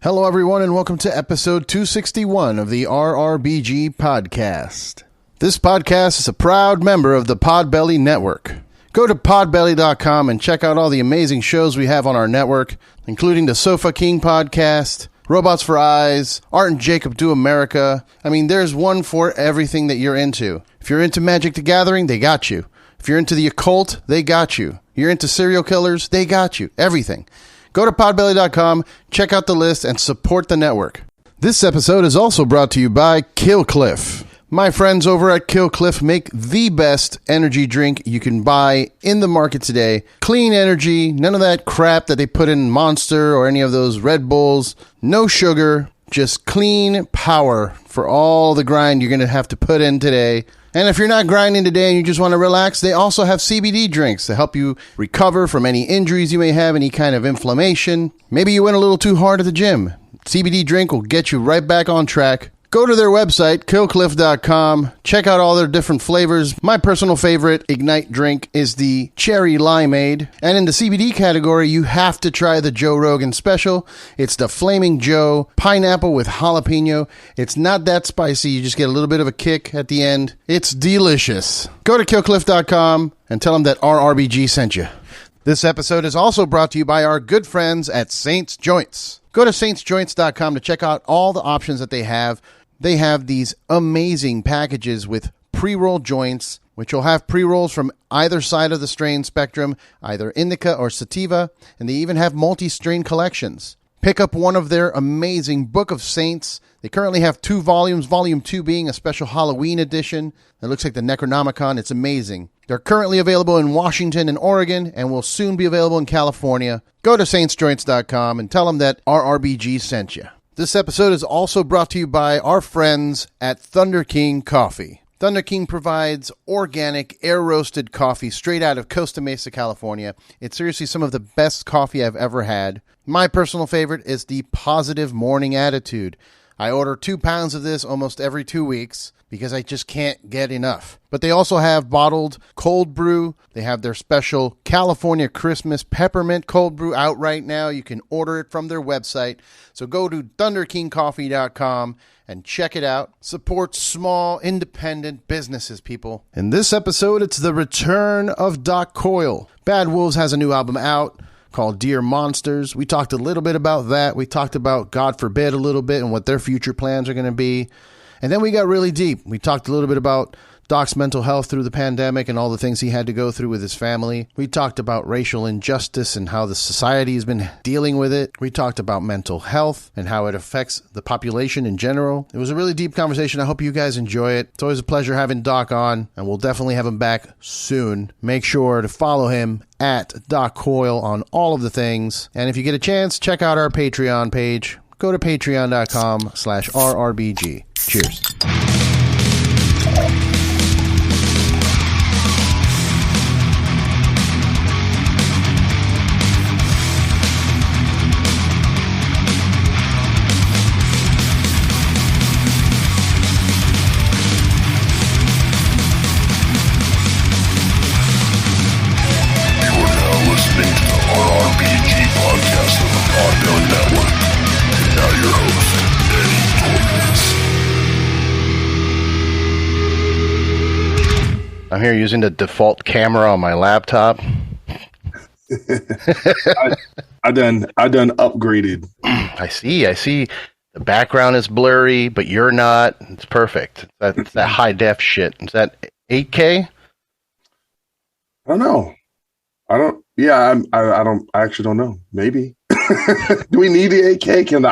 Hello, everyone, and welcome to episode 261 of the RRBG podcast. This podcast is a proud member of the Podbelly Network. Go to podbelly.com and check out all the amazing shows we have on our network, including the Sofa King podcast, Robots for Eyes, Art and Jacob Do America. I mean, there's one for everything that you're into. If you're into Magic the Gathering, they got you. If you're into the occult, they got you. You're into serial killers, they got you. Everything. Go to podbelly.com, check out the list, and support the network. This episode is also brought to you by Killcliff. My friends over at Killcliff make the best energy drink you can buy in the market today. Clean energy, none of that crap that they put in Monster or any of those Red Bulls. No sugar, just clean power for all the grind you're going to have to put in today. And if you're not grinding today and you just want to relax, they also have CBD drinks to help you recover from any injuries you may have, any kind of inflammation. Maybe you went a little too hard at the gym. CBD drink will get you right back on track. Go to their website, killcliff.com. Check out all their different flavors. My personal favorite Ignite drink is the Cherry Limeade. And in the CBD category, you have to try the Joe Rogan Special. It's the Flaming Joe Pineapple with Jalapeno. It's not that spicy. You just get a little bit of a kick at the end. It's delicious. Go to killcliff.com and tell them that RRBG sent you. This episode is also brought to you by our good friends at Saints Joints. Go to saintsjoints.com to check out all the options that they have. They have these amazing packages with pre-roll joints, which will have pre-rolls from either side of the strain spectrum, either indica or sativa, and they even have multi-strain collections. Pick up one of their amazing Book of Saints. They currently have 2 volumes, volume 2 being a special Halloween edition. It looks like the Necronomicon. It's amazing. They're currently available in Washington and Oregon and will soon be available in California. Go to saintsjoints.com and tell them that RRBG sent you. This episode is also brought to you by our friends at Thunderking Coffee. Thunderking provides organic, air-roasted coffee straight out of Costa Mesa, California. It's seriously some of the best coffee I've ever had. My personal favorite is the Positive Morning Attitude. I order 2 pounds of this almost every 2 weeks because I just can't get enough. But they also have bottled cold brew. They have their special California Christmas peppermint cold brew out right now. You can order it from their website. So go to thunderkingcoffee.com and check it out. Support small, independent businesses, people. In this episode, it's the return of Doc Coyle. Bad Wolves has a new album out called Dear Monsters. We talked a little bit about that. We talked about God Forbid a little bit and what their future plans are going to be. And then we got really deep. We talked a little bit about Doc's mental health through the pandemic and all the things he had to go through with his family. We talked about racial injustice and how the society has been dealing with it. We talked about mental health and how it affects the population in general. It was a really deep conversation. I hope you guys enjoy it. It's always a pleasure having Doc on, and we'll definitely have him back soon. Make sure to follow him at Doc Coyle on all of the things. And if you get a chance, check out our Patreon page. Go to patreon.com/RRBG. Cheers. I'm here using the default camera on my laptop. I done upgraded. I see. The background is blurry, but you're not. It's perfect. It's that high def shit. Is that 8K? I don't know. I actually don't know. Maybe. Do we need the 8K? Can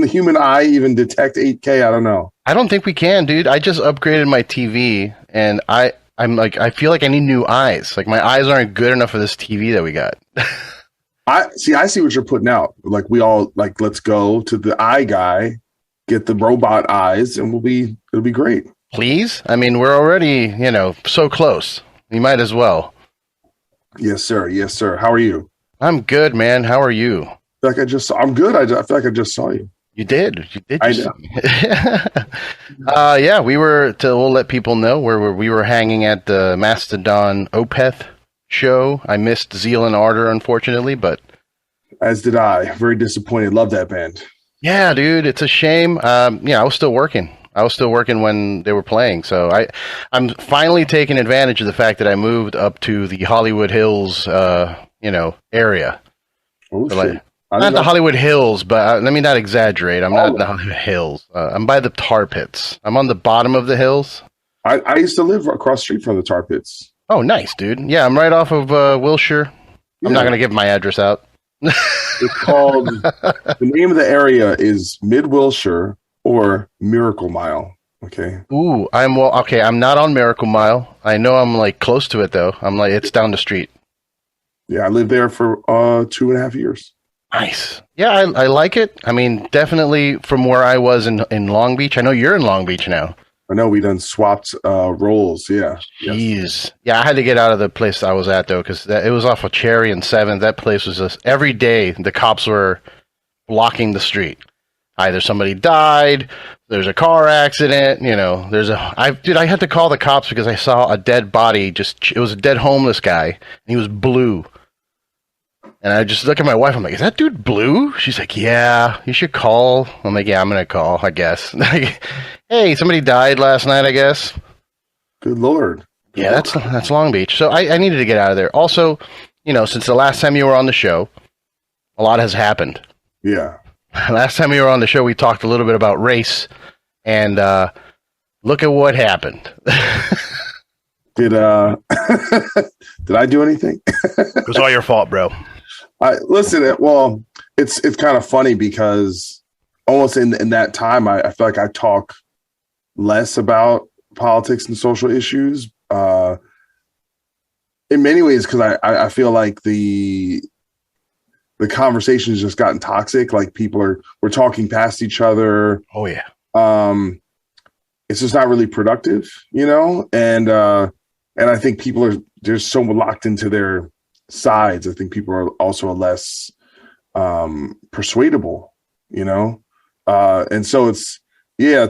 the human eye even detect 8K? I don't know. I don't think we can, dude. I just upgraded my TV, and I feel like I need new eyes. Like, my eyes aren't good enough for this TV that we got. I see what you're putting out. Like, we all, like, let's go to the eye guy, get the robot eyes, and it'll be great. Please? I mean, we're already, so close. We might as well. Yes, sir. Yes, sir. How are you? I'm good, man. How are you? I'm good. I feel like I just saw you. You did. I know. Yeah, we'll let people know where we were hanging at the Mastodon Opeth show. I missed Zeal and Ardor, unfortunately, but as did I. Very disappointed. Love that band. Yeah, dude, it's a shame. Yeah, I was still working. I was still working when they were playing, so I'm finally taking advantage of the fact that I moved up to the Hollywood Hills, area. Oh So shit! like, I didn't not the know. Hollywood Hills, but let me not exaggerate. I'm not in All the Hollywood Hills. I'm by the tar pits. I'm on the bottom of the hills. I used to live across the street from the tar pits. Oh, nice, dude. Yeah, I'm right off of Wilshire. I'm not Yeah, gonna give my address out. it's called. The name of the area is Mid Wilshire or Miracle Mile. Okay. Ooh, okay. I'm not on Miracle Mile. I know I'm like close to it though. I'm like it's down the street. Yeah, I lived there for 2.5 years. Nice. Yeah, I like it. I mean, definitely from where I was in Long Beach. I know you're in Long Beach now. I know we done swapped roles. Yeah. Yes. Jeez. Yeah, I had to get out of the place I was at though because it was off of Cherry and 7th. That place was just every day the cops were blocking the street. Either somebody died, there's a car accident, I had to call the cops because I saw a dead body. It was a dead homeless guy, and he was blue. And I just look at my wife. I'm like, "Is that dude blue?" She's like, "Yeah, you should call." I'm like, "Yeah, I'm gonna call. I guess." Like, hey, somebody died last night. I guess. Good Lord. Yeah, that's Long Beach. So I needed to get out of there. Also, since the last time you were on the show, a lot has happened. Yeah. Last time you were on the show, we talked a little bit about race, and look at what happened. Did did I do anything? It was all your fault, bro. Listen. Well, it's kind of funny because almost in that time, I feel like I talk less about politics and social issues. In many ways, because I feel like the conversation has just gotten toxic. Like we're talking past each other. Oh yeah. It's just not really productive, and I think they're so locked into their sides. I think people are also less persuadable, and so it's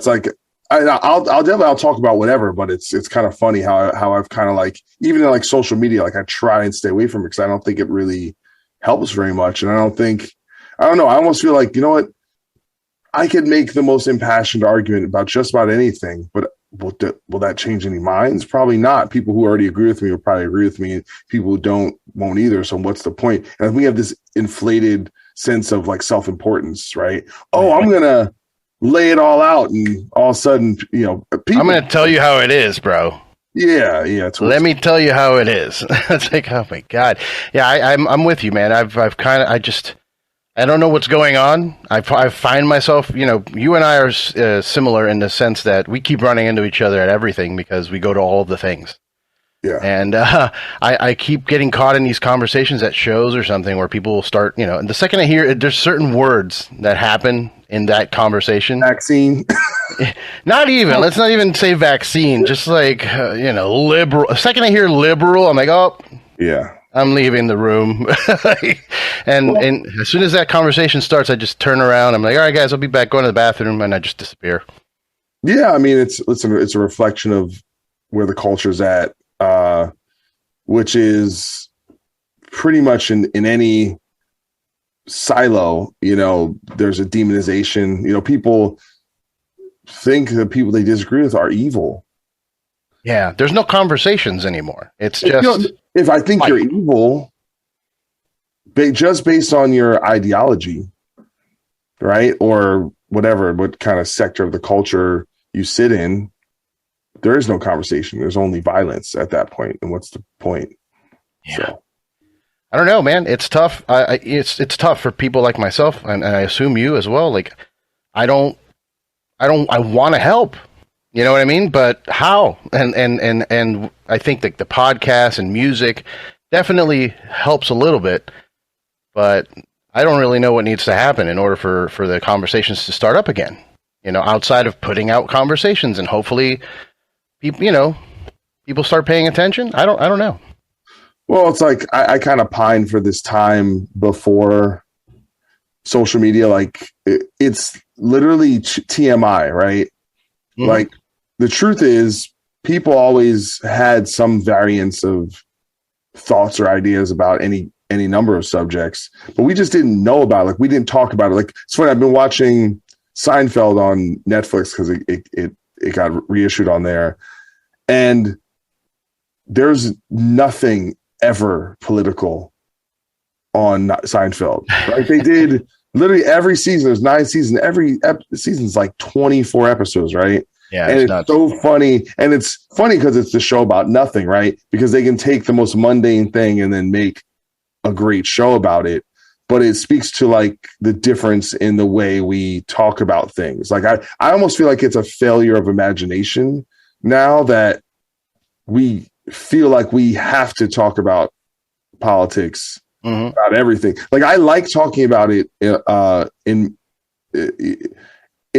like I'll talk about whatever, but it's kind of funny how I've kind of like, even in like social media, like I try and stay away from it because I don't think it really helps very much. And I don't know. I almost feel like, you know what? I could make the most impassioned argument about just about anything, but will that change any minds? Probably not. People who already agree with me will probably agree with me. People who don't won't either. So what's the point? And we have this inflated sense of like self-importance, right? Oh, I'm going to lay it all out. And all of a sudden, people, I'm going to tell you how it is, bro. Yeah. Let me tell you how it is. It's like, oh my God. Yeah, I'm with you, man. I don't know what's going on. I find myself, you and I are similar in the sense that we keep running into each other at everything because we go to all of the things. Yeah. And I keep getting caught in these conversations at shows or something where people will start, and the second I hear there's certain words that happen in that conversation. Vaccine. Not even. Let's not even say vaccine. Just like, liberal. The second I hear liberal, I'm like, oh. Yeah. I'm leaving the room. and as soon as that conversation starts, I just turn around. I'm like, all right, guys, I'll be back, going to the bathroom, and I just disappear. Yeah, I mean, it's a reflection of where the culture's at, which is pretty much in any silo, there's a demonization. People think that people they disagree with are evil. Yeah, there's no conversations anymore. It's just... if I think you're evil, just based on your ideology, right? Or what kind of sector of the culture you sit in, there is no conversation. There's only violence at that point. And what's the point? Yeah. So. I don't know, man. It's tough. It's tough for people like myself, and I assume you as well. Like, I want to help. You know what I mean? But how? And I think that the podcast and music definitely helps a little bit, but I don't really know what needs to happen in order for the conversations to start up again. Outside of putting out conversations and hopefully people start paying attention. I don't know. Well, it's like I kind of pine for this time before social media. Like it's literally TMI, right? Mm-hmm. Like the truth is, people always had some variance of thoughts or ideas about any any number of subjects, but we just didn't know about it. Like, we didn't talk about it. Like, it's funny, I've been watching Seinfeld on Netflix because it got reissued on there, and there's nothing ever political on Seinfeld. Right? They did literally every season. There's 9 seasons. Every season's like 24 episodes, right? Yeah, and it's so funny. And it's funny because it's the show about nothing, right? Because they can take the most mundane thing and then make a great show about it. But it speaks to like the difference in the way we talk about things. Like I almost feel like it's a failure of imagination now that we feel like we have to talk about politics, about everything. Like, I like talking about it in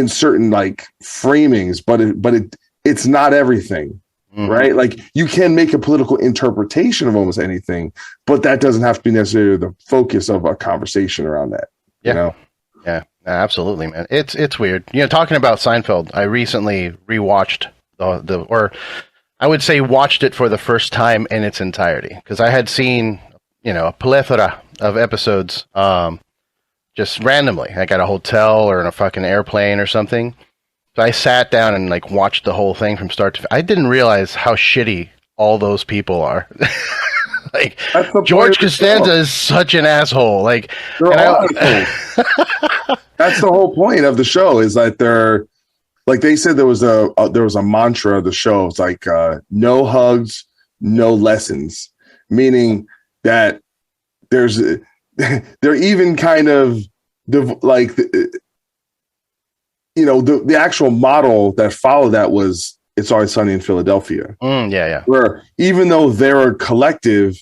certain like framings, but it's not everything. Right? Like, you can make a political interpretation of almost anything, but that doesn't have to be necessarily the focus of a conversation around that. Yeah. You know? Yeah, absolutely, man. It's weird. You know, talking about Seinfeld, I recently rewatched or I would say watched it for the first time in its entirety, because I had seen, you know, a plethora of episodes just randomly, like at a hotel or in a fucking airplane or something. So I sat down and like watched the whole thing from start to finish. I didn't realize how shitty all those people are. Like, George Costanza is such an asshole. Like, that's the whole point of the show, is that they're like, they said there was a mantra of the show. It's like no hugs, no lessons, meaning that they're even kind of like. You know, the actual model that followed that was It's Always Sunny in Philadelphia. Yeah. Where even though they're a collective,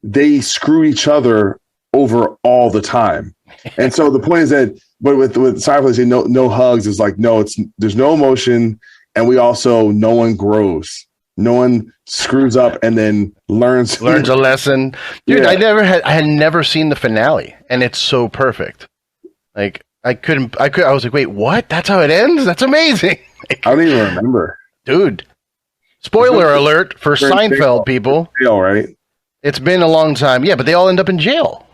they screw each other over all the time. And so the point is that, but with Seinfeld, say no hugs is like, no, there's no emotion. And we also, no one grows. No one screws up and then learns a lesson. Dude, yeah. I had never seen the finale, and it's so perfect. Like, I was like, wait, what? That's how it ends? That's amazing. Like, I don't even remember. Dude, spoiler alert for Seinfeld people. Jail, right? It's been a long time. Yeah, but they all end up in jail.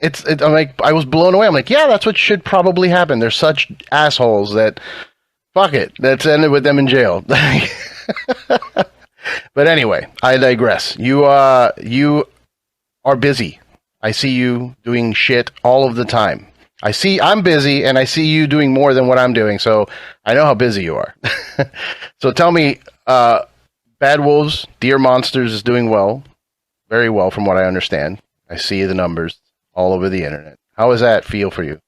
I'm like, I was blown away. I'm like, yeah, that's what should probably happen. They're such assholes that, fuck it. Let's end it with them in jail. But anyway, I digress. You are busy. I see you doing shit all of the time. I'm busy, and I see you doing more than what I'm doing, so I know how busy you are. So tell me, Bad Wolves, Dear Monsters is doing well, very well from what I understand. I see the numbers all over the internet. How does that feel for you?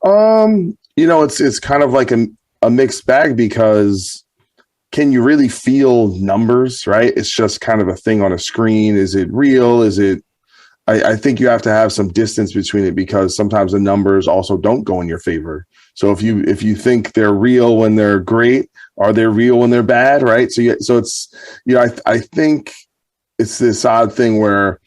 You know, it's kind of like a mixed bag, because can you really feel numbers, right? It's just kind of a thing on a screen. Is it real? Is it? I think you have to have some distance between it, because sometimes the numbers also don't go in your favor. So if you think they're real when they're great, are they real when they're bad, right? So it's, you know, I think it's this odd thing where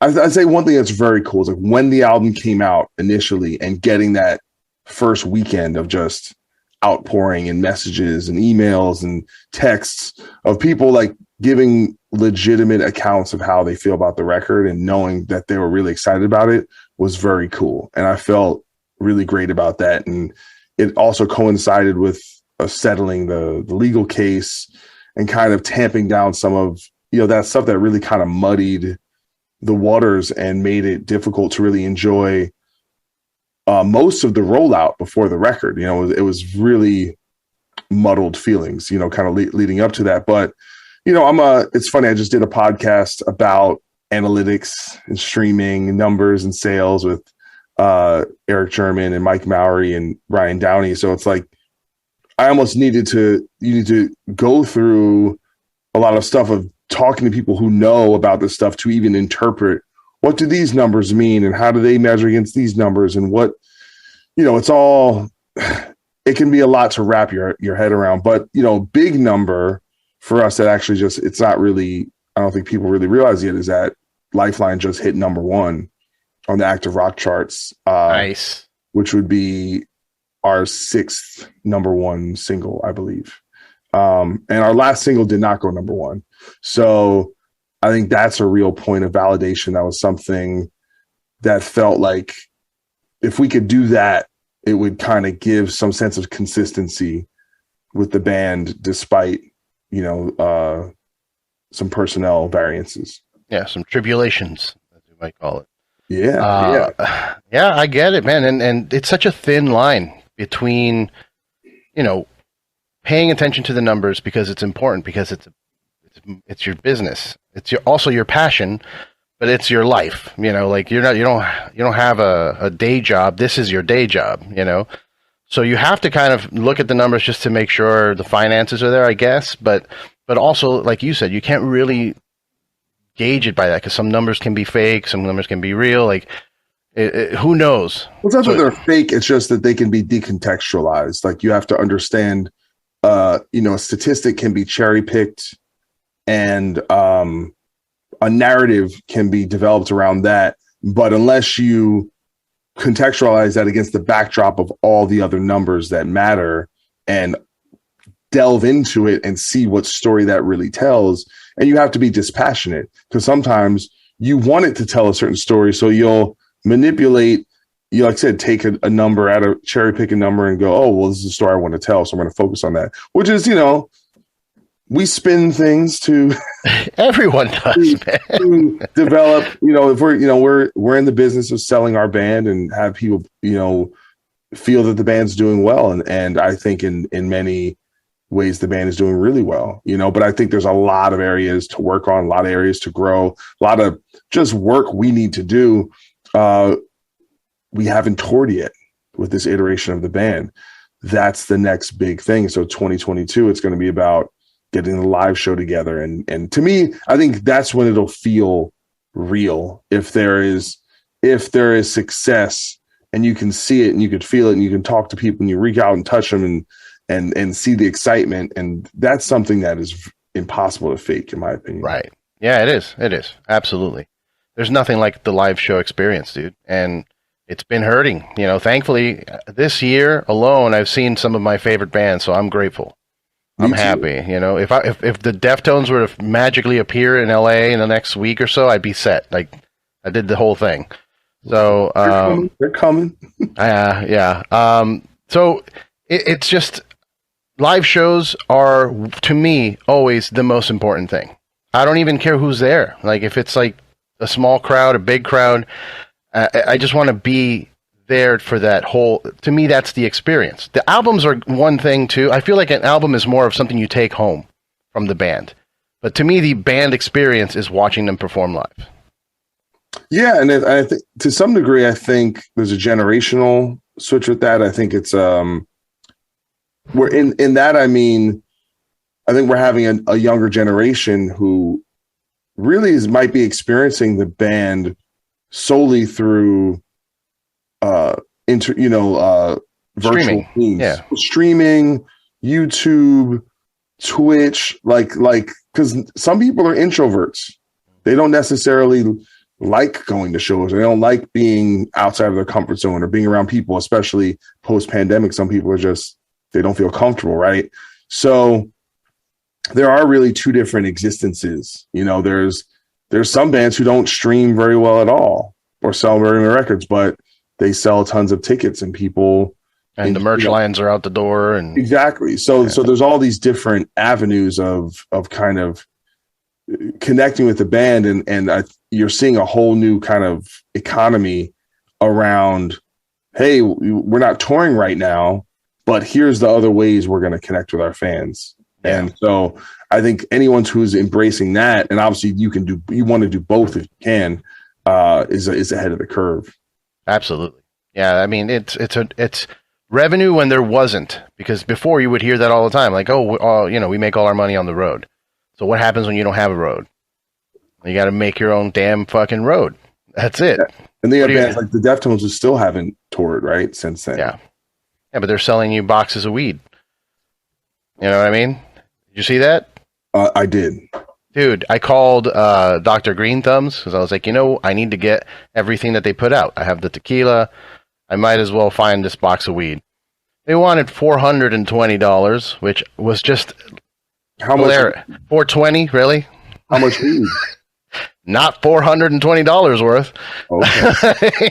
I'd say one thing that's very cool is like when the album came out initially and getting that first weekend of just outpouring and messages and emails and texts of people like giving legitimate accounts of how they feel about the record and knowing that they were really excited about it was very cool. And I felt really great about that. And it also coincided with settling the legal case and kind of tamping down some of, you know, that stuff that really kind of muddied the waters and made it difficult to really enjoy most of the rollout before the record. You know, it was really muddled feelings, you know, kind of leading up to that. But, you know, it's funny. I just did a podcast about analytics and streaming numbers and sales with Eric German and Mike Mowry and Ryan Downey. So it's like, I almost you need to go through a lot of stuff of talking to people who know about this stuff to even interpret what do these numbers mean and how do they measure against these numbers, and what, you know, it can be a lot to wrap your head around. But, you know, big number for us that actually just, it's not really, I don't think people really realize yet, is that Lifeline just hit #1 on the active rock charts. Nice. Which would be our 6th #1 single, I believe. And our last single did not go #1. So I think that's a real point of validation. That was something that felt like if we could do that, it would kind of give some sense of consistency with the band, despite, some personnel variances. Yeah, some tribulations, as you might call it. Yeah. Yeah, I get it, man. And it's such a thin line between, paying attention to the numbers because it's important, because it's your business. It's also your passion, but it's your life. You don't have a day job. This is your day job, So you have to kind of look at the numbers just to make sure the finances are there, I guess. But also, like you said, you can't really gauge it by that, because some numbers can be fake, some numbers can be real. Like, who knows? Well, it's not that they're fake. It's just that they can be decontextualized. Like, you have to understand, a statistic can be cherry picked, and a narrative can be developed around that. But unless you contextualize that against the backdrop of all the other numbers that matter and delve into it and see what story that really tells, and you have to be dispassionate, because sometimes you want it to tell a certain story, so you'll manipulate, like I said, take a number out of, cherry pick a number and go, oh, well, this is the story I want to tell, so I'm going to focus on that, which is, we spin things to everyone does, to develop, if we're in the business of selling our band and have people, feel that the band's doing well. And I think in many ways the band is doing really well, but I think there's a lot of areas to work on, a lot of areas to grow, a lot of just work we need to do. We haven't toured yet with this iteration of the band. That's the next big thing. So 2022, it's going to be about getting the live show together. And to me, I think that's when it'll feel real. If there is success and you can see it and you can feel it and you can talk to people and you reach out and touch them and see the excitement. And that's something that is impossible to fake, in my opinion. Right. Yeah, it is. It is. Absolutely. There's nothing like the live show experience, dude. And it's been hurting. Thankfully, this year alone, I've seen some of my favorite bands, so I'm grateful. I'm happy. If the Deftones were to magically appear in LA in the next week or so, I'd be set. Like, I did the whole thing. So they're coming. Yeah. So it's just, live shows are, to me, always the most important thing. I don't even care who's there. Like, if it's like a small crowd, a big crowd, I just want to be there for that whole. To me, that's the experience. The albums are one thing too. I feel like an album is more of something you take home from the band, but to me, the band experience is watching them perform live. Yeah, and I think to some degree, I think there's a generational switch with that. I think it's we're in that. I mean, I think we're having a younger generation who really might be experiencing the band solely through virtual streaming. Means. Yeah, streaming, YouTube, Twitch, like because some people are introverts. They don't necessarily like going to shows. They don't like being outside of their comfort zone or being around people, especially post-pandemic. Some people are they don't feel comfortable, right? So there are really two different existences. There's some bands who don't stream very well at all or sell very many records, but they sell tons of tickets and people. And the merch lines are out the door. And exactly. So there's all these different avenues of kind of connecting with the band. And you're seeing a whole new kind of economy around, hey, we're not touring right now, but here's the other ways we're going to connect with our fans. Yeah. And so I think anyone who's embracing that, and obviously you want to do both if you can, is ahead of the curve. Absolutely. Yeah. I mean, it's revenue when there wasn't, because before you would hear that all the time. Like, we make all our money on the road. So what happens when you don't have a road? You got to make your own damn fucking road. That's it. Yeah. And they have bands like the Deftones who still haven't toured, right? Since then. Yeah. Yeah, but they're selling you boxes of weed. You know what I mean? Did you see that? I did. Dude, I called Dr. Green Thumbs because I was like, I need to get everything that they put out. I have the tequila. I might as well find this box of weed. They wanted $420, which was just how much? $420, really? How much weed? not $420 worth. Okay.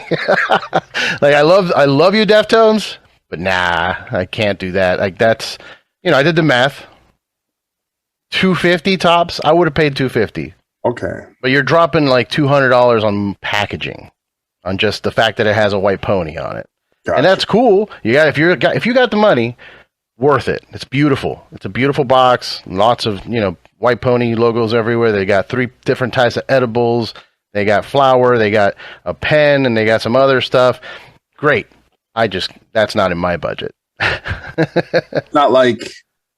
Like I love you, Deftones, but nah, I can't do that. Like that's, I did the math. $250 tops. I would have paid $250. Okay. But you're dropping like $200 on packaging, on just the fact that it has a white pony on it. Gotcha. And that's cool. If you got the money, worth it. It's beautiful. It's a beautiful box. Lots of, white pony logos everywhere. They got 3 different types of edibles. They got flour. They got a pen, and they got some other stuff. Great. That's not in my budget. Not like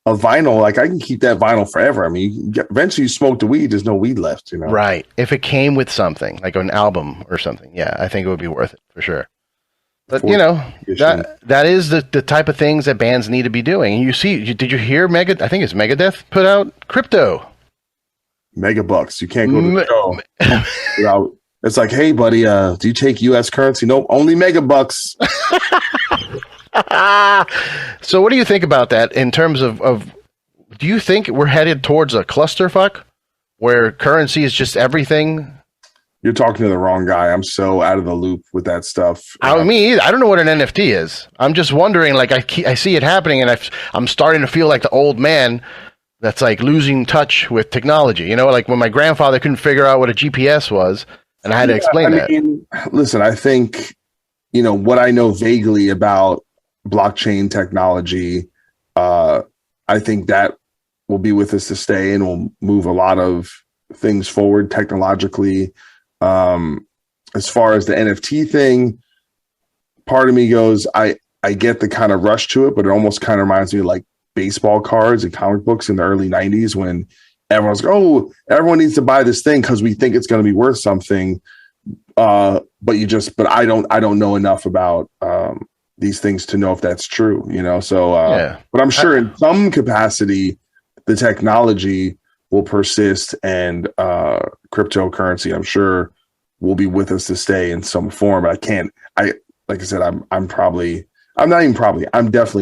a vinyl. Like I can keep that vinyl forever. I mean, eventually you smoke the weed. There's no weed left, Right. If it came with something like an album or something, yeah, I think it would be worth it for sure. But that is the type of things that bands need to be doing. And did you hear I think it's Megadeth put out crypto. Megabucks. You can't go to the show. It's like, hey buddy, do you take US currency? Nope, only megabucks. So what do you think about that in terms of do you think we're headed towards a clusterfuck where currency is just everything? You're talking to the wrong guy. I'm so out of the loop with that stuff. Me either. I don't know what an NFT is. I'm just wondering, like I see it happening, and I'm starting to feel like the old man that's like losing touch with technology. Like when my grandfather couldn't figure out what a GPS was, and I had to explain that. Listen, I think, what I know vaguely about blockchain technology, I think that will be with us to stay and will move a lot of things forward technologically. As far as the NFT thing, part of me goes, I get the kind of rush to it, but it almost kind of reminds me of like baseball cards and comic books in the early 90s when everyone's like, oh, everyone needs to buy this thing because we think it's going to be worth something. But I don't know enough about these things to know if that's true, but I'm sure in some capacity the technology will persist, and cryptocurrency, I'm sure, will be with us to stay in some form. Like I said, I'm definitely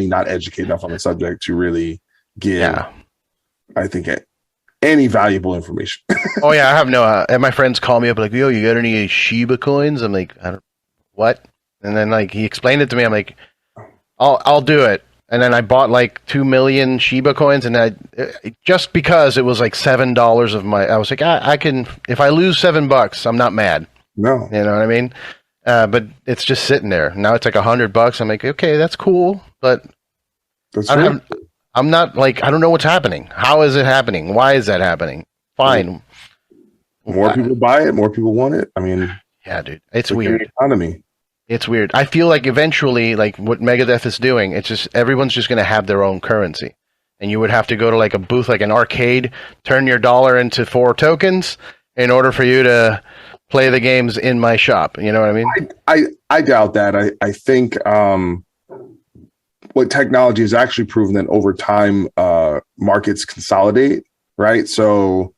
not educated enough on the subject to really give, I think, any valuable information. Oh yeah, I have no. And my friends call me up like, "Yo, you got any Shiba coins?" I'm like, what? And then like he explained it to me. I'm like, I'll do it. And then I bought like 2 million Shiba coins, and just because it was like $7 I was like, I can, if I lose $7, I'm not mad. No, you know what I mean? But it's just sitting there. Now it's like $100. I'm like, okay, that's cool, but I'm not like, I don't know what's happening. How is it happening? Why is that happening? Fine. More people buy it. More people want it. I mean, yeah, dude, it's weird. Economy. It's weird. I feel like eventually, like what Megadeth is doing, it's just everyone's just going to have their own currency, and you would have to go to like a booth, like an arcade, turn your dollar into 4 tokens in order for you to play the games in my shop. You know what I mean? I doubt that. I think what technology has actually proven that over time, markets consolidate. Right, so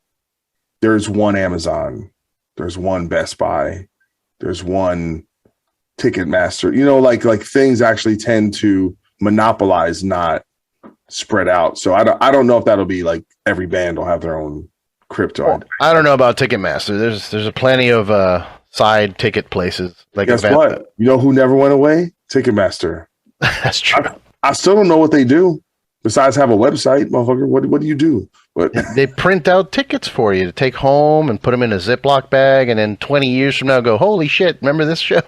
there's one Amazon, there's one Best Buy, there's one Ticketmaster, like things actually tend to monopolize, not spread out. So I don't know if that'll be like every band will have their own crypto. Well, I don't know about Ticketmaster. There's a plenty of side ticket places. Like guess what? You know who never went away? Ticketmaster. That's true. I still don't know what they do besides have a website, motherfucker. What do you do? They print out tickets for you to take home and put them in a Ziploc bag, and then 20 years from now go, holy shit, remember this show?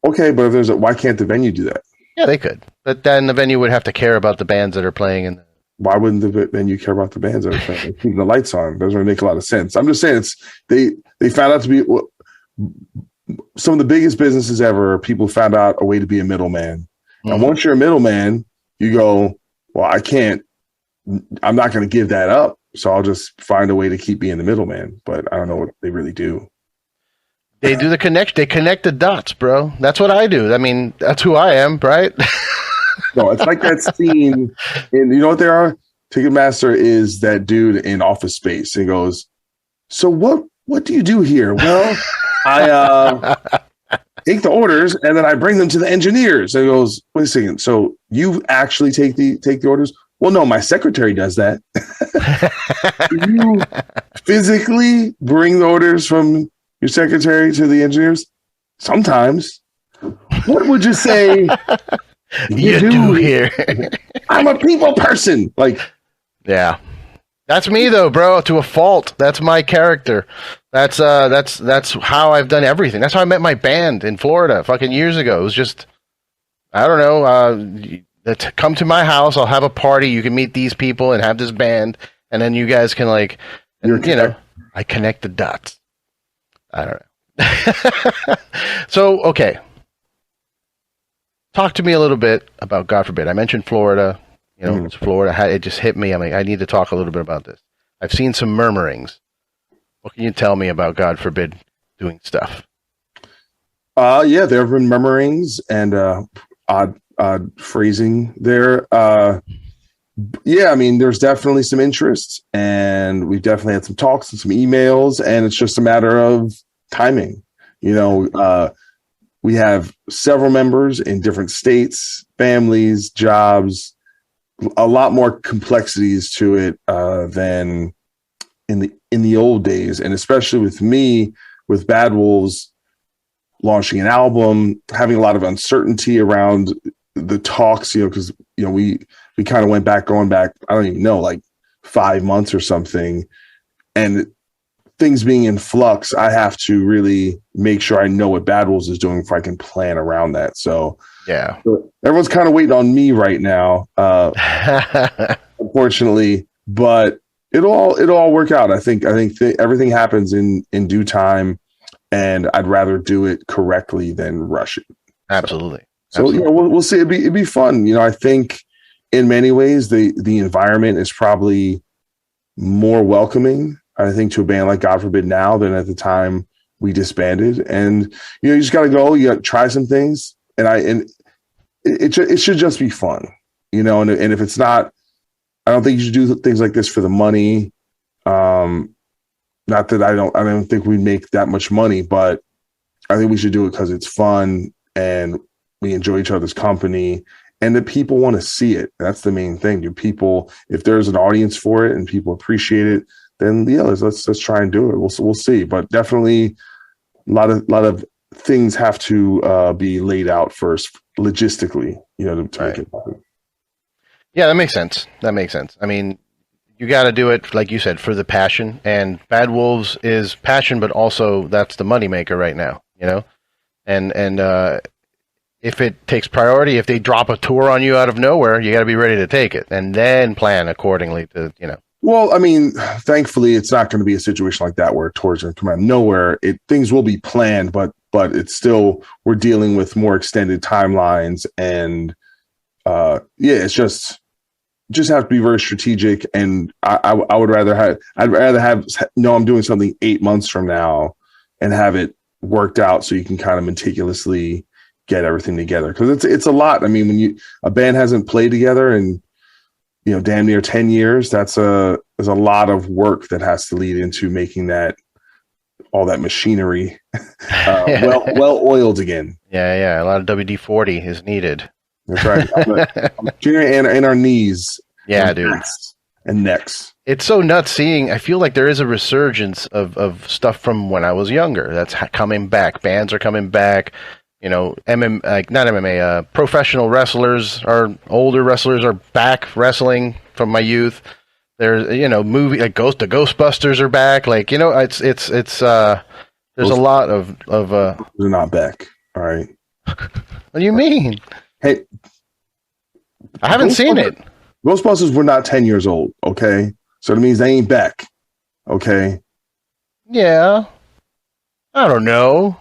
Okay, but if why can't the venue do that? Yeah, they could. But then the venue would have to care about the bands that are playing. Why wouldn't the venue care about the bands that are playing? Keeping the lights on doesn't really make a lot of sense. I'm just saying they found out to be some of the biggest businesses ever. People found out a way to be a middleman. Mm-hmm. And once you're a middleman, you go, well, I'm not going to give that up. So I'll just find a way to keep being the middleman. But I don't know what they really do. They do the connection. They connect the dots, bro. That's what I do. I mean, that's who I am, right? No, it's like that scene. And you know what they are? Ticketmaster is that dude in Office Space. He goes, so what do you do here? Well, I take the orders and then I bring them to the engineers. And he goes, wait a second. So you actually take the orders? Well, no, my secretary does that. You physically bring the orders from your secretary to the engineers? Sometimes. What would you say you do here? I'm a people person. Like, yeah, that's me though, bro. To a fault. That's my character. That's how I've done everything. That's how I met my band in Florida, fucking years ago. It was just, I don't know. Come to my house. I'll have a party. You can meet these people and have this band, and then you guys can like, I connect the dots. I don't know. So, okay. Talk to me a little bit about, God forbid, I mentioned Florida. It's Florida. It just hit me. I'm like, I need to talk a little bit about this. I've seen some murmurings. What can you tell me about, God forbid, doing stuff? Yeah, there have been murmurings and odd phrasing there. Yeah, I mean, there's definitely some interest, and we've definitely had some talks and some emails, and it's just a matter of timing. We have several members in different states, families, jobs, a lot more complexities to it than in the old days. And especially with me, with Bad Wolves launching an album, having a lot of uncertainty around the talks, because, we kind of going back, I don't even know, like 5 months or something. And things being in flux, I have to really make sure I know what Bad Wolves is doing before I can plan around that. So yeah, everyone's kind of waiting on me right now, unfortunately, but it'll all work out. I think everything happens in due time, and I'd rather do it correctly than rush it. Absolutely. So we'll see. It'd be fun. I think in many ways the environment is probably more welcoming, I think, to a band like God Forbid now than at the time we disbanded. And you just got to go. You got to try some things, and it should just be fun, And if it's not, I don't think you should do things like this for the money. Not that I don't think we make that much money, but I think we should do it because it's fun and we enjoy each other's company, and that people want to see it. That's the main thing. If there's an audience for it and people appreciate it, then yeah, let's try and do it. We'll see. But definitely a lot of things have to be laid out first logistically, to make it happen. Yeah, that makes sense. I mean, you got to do it, like you said, for the passion. And Bad Wolves is passion, but also that's the moneymaker right now, And if it takes priority, if they drop a tour on you out of nowhere, you got to be ready to take it and then plan accordingly to, Well, I mean, thankfully, it's not going to be a situation like that where tours are come out of nowhere. Things will be planned, but it's still, we're dealing with more extended timelines, and it's just have to be very strategic. And I'd rather have I'm doing something 8 months from now and have it worked out so you can kind of meticulously get everything together, because it's a lot. I mean, when a band hasn't played together and damn near 10 years, there's a lot of work that has to lead into making all that machinery well oiled again. Yeah. A lot of WD-40 is needed. That's right. Machinery and our knees. Yeah, dude. And necks. It's so nuts seeing. I feel like there is a resurgence of stuff from when I was younger. That's coming back. Bands are coming back. Not MMA, professional wrestlers, older wrestlers are back wrestling from my youth. There's, movie like the Ghostbusters are back. Like, it's there's a lot of they're not back. All right. What do you mean? Hey, I haven't seen it. Ghostbusters were not 10 years old. Okay. So that means they ain't back. Okay. Yeah. I don't know.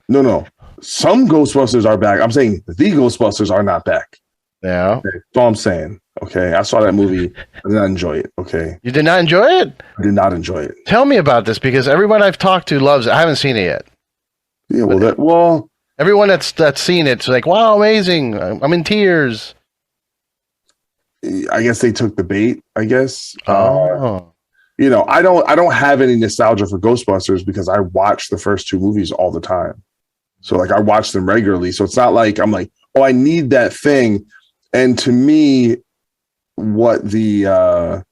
No. Some Ghostbusters are back. I'm saying the Ghostbusters are not back. Yeah. Okay. That's all I'm saying. Okay. I saw that movie. I did not enjoy it. Okay. You did not enjoy it? I did not enjoy it. Tell me about this, because everyone I've talked to loves it. I haven't seen it yet. Yeah, everyone that's seen it's like, wow, amazing. I'm in tears. I guess they took the bait, I guess. Oh. I don't have any nostalgia for Ghostbusters because I watch the first two movies all the time. So like I watch them regularly. So it's not like I'm like, oh, I need that thing. And to me, what the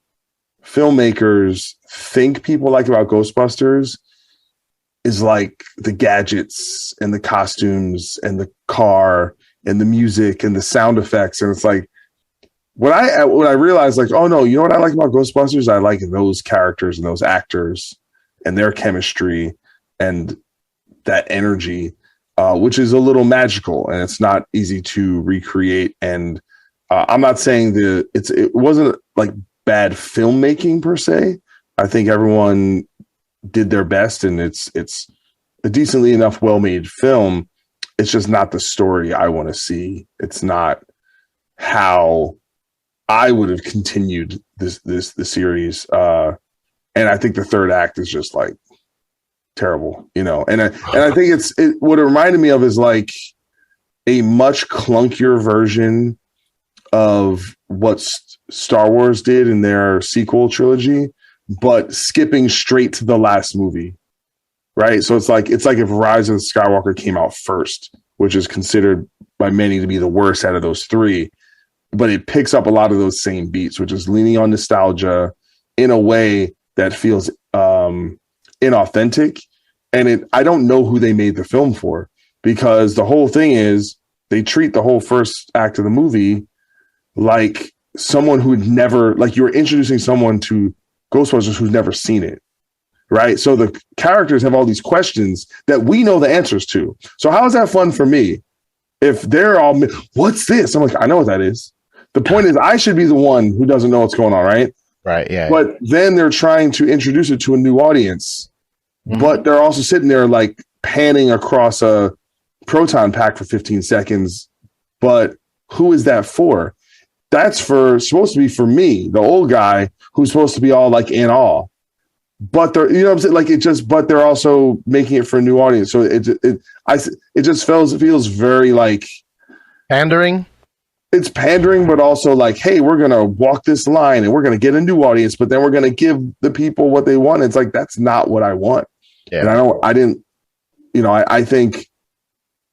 filmmakers think people like about Ghostbusters is like the gadgets and the costumes and the car and the music and the sound effects. And it's like, when I realized, like, oh no, you know what I like about Ghostbusters? I like those characters and those actors and their chemistry and that energy, which is a little magical and it's not easy to recreate. And I'm not saying it wasn't like bad filmmaking per se. I think everyone did their best, and it's a decently enough well-made film. It's just not the story I want to see. It's not how I would have continued the series. And I think the third act is just like terrible, you know. And I think what it reminded me of is like a much clunkier version of what Star Wars did in their sequel trilogy, but skipping straight to the last movie. Right. So it's like if Rise of Skywalker came out first, which is considered by many to be the worst out of those three, but it picks up a lot of those same beats, which is leaning on nostalgia in a way that feels inauthentic. And I don't know who they made the film for, because the whole thing is they treat the whole first act of the movie like someone who'd never, like you were introducing someone to Ghostbusters who's never seen it. Right. So the characters have all these questions that we know the answers to. So how is that fun for me? If they're all, what's this? I'm like, I know what that is. The point is I should be the one who doesn't know what's going on. Right. Right. Yeah. But then they're trying to introduce it to a new audience, but they're also sitting there like panning across a proton pack for 15 seconds. But who is that for? That's supposed to be for me, the old guy who's supposed to be all like in awe. But they're, you know what I'm saying? Like but they're also making it for a new audience. So it just feels very like pandering. It's pandering, but also like, hey, we're going to walk this line and we're going to get a new audience, but then we're going to give the people what they want. It's like, that's not what I want. Yeah. And I think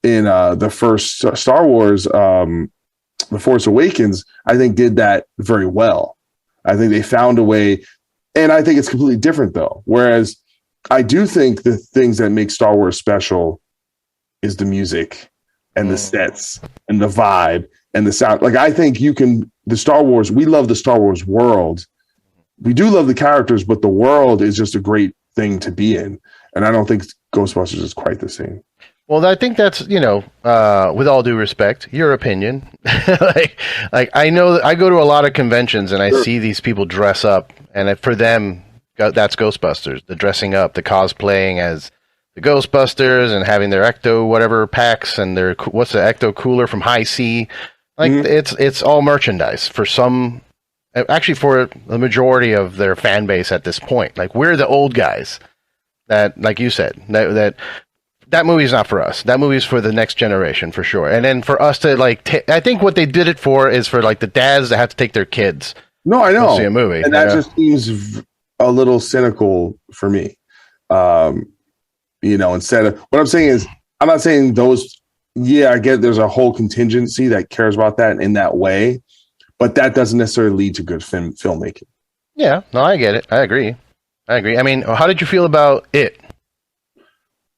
in the first Star Wars, The Force Awakens, I think did that very well. I think they found a way. And I think it's completely different, though. Whereas I do think the things that make Star Wars special is the music and the sets and the vibe and the sound. Like, I think we love the Star Wars world. We do love the characters, but the world is just a great thing to be in. And I don't think Ghostbusters is quite the same. Well, I think that's, with all due respect, your opinion. like I know that I go to a lot of conventions and I see these people dress up, and for them, that's Ghostbusters. The dressing up, the cosplaying as the Ghostbusters and having their Ecto whatever packs and their what's the Ecto cooler from High C. Like it's all merchandise for some. Actually, for the majority of their fan base at this point, like we're the old guys that, like you said, that movie's not for us. That movie's for the next generation, for sure. And then for us to I think what they did it for is for like the dads that have to take their kids. No, I know. To see a movie, and that just seems a little cynical for me. Instead of what I'm saying is, I'm not saying those. Yeah, I get there's a whole contingency that cares about that in that way, but that doesn't necessarily lead to good filmmaking. Yeah, no, I get it. I agree. I mean, how did you feel about it?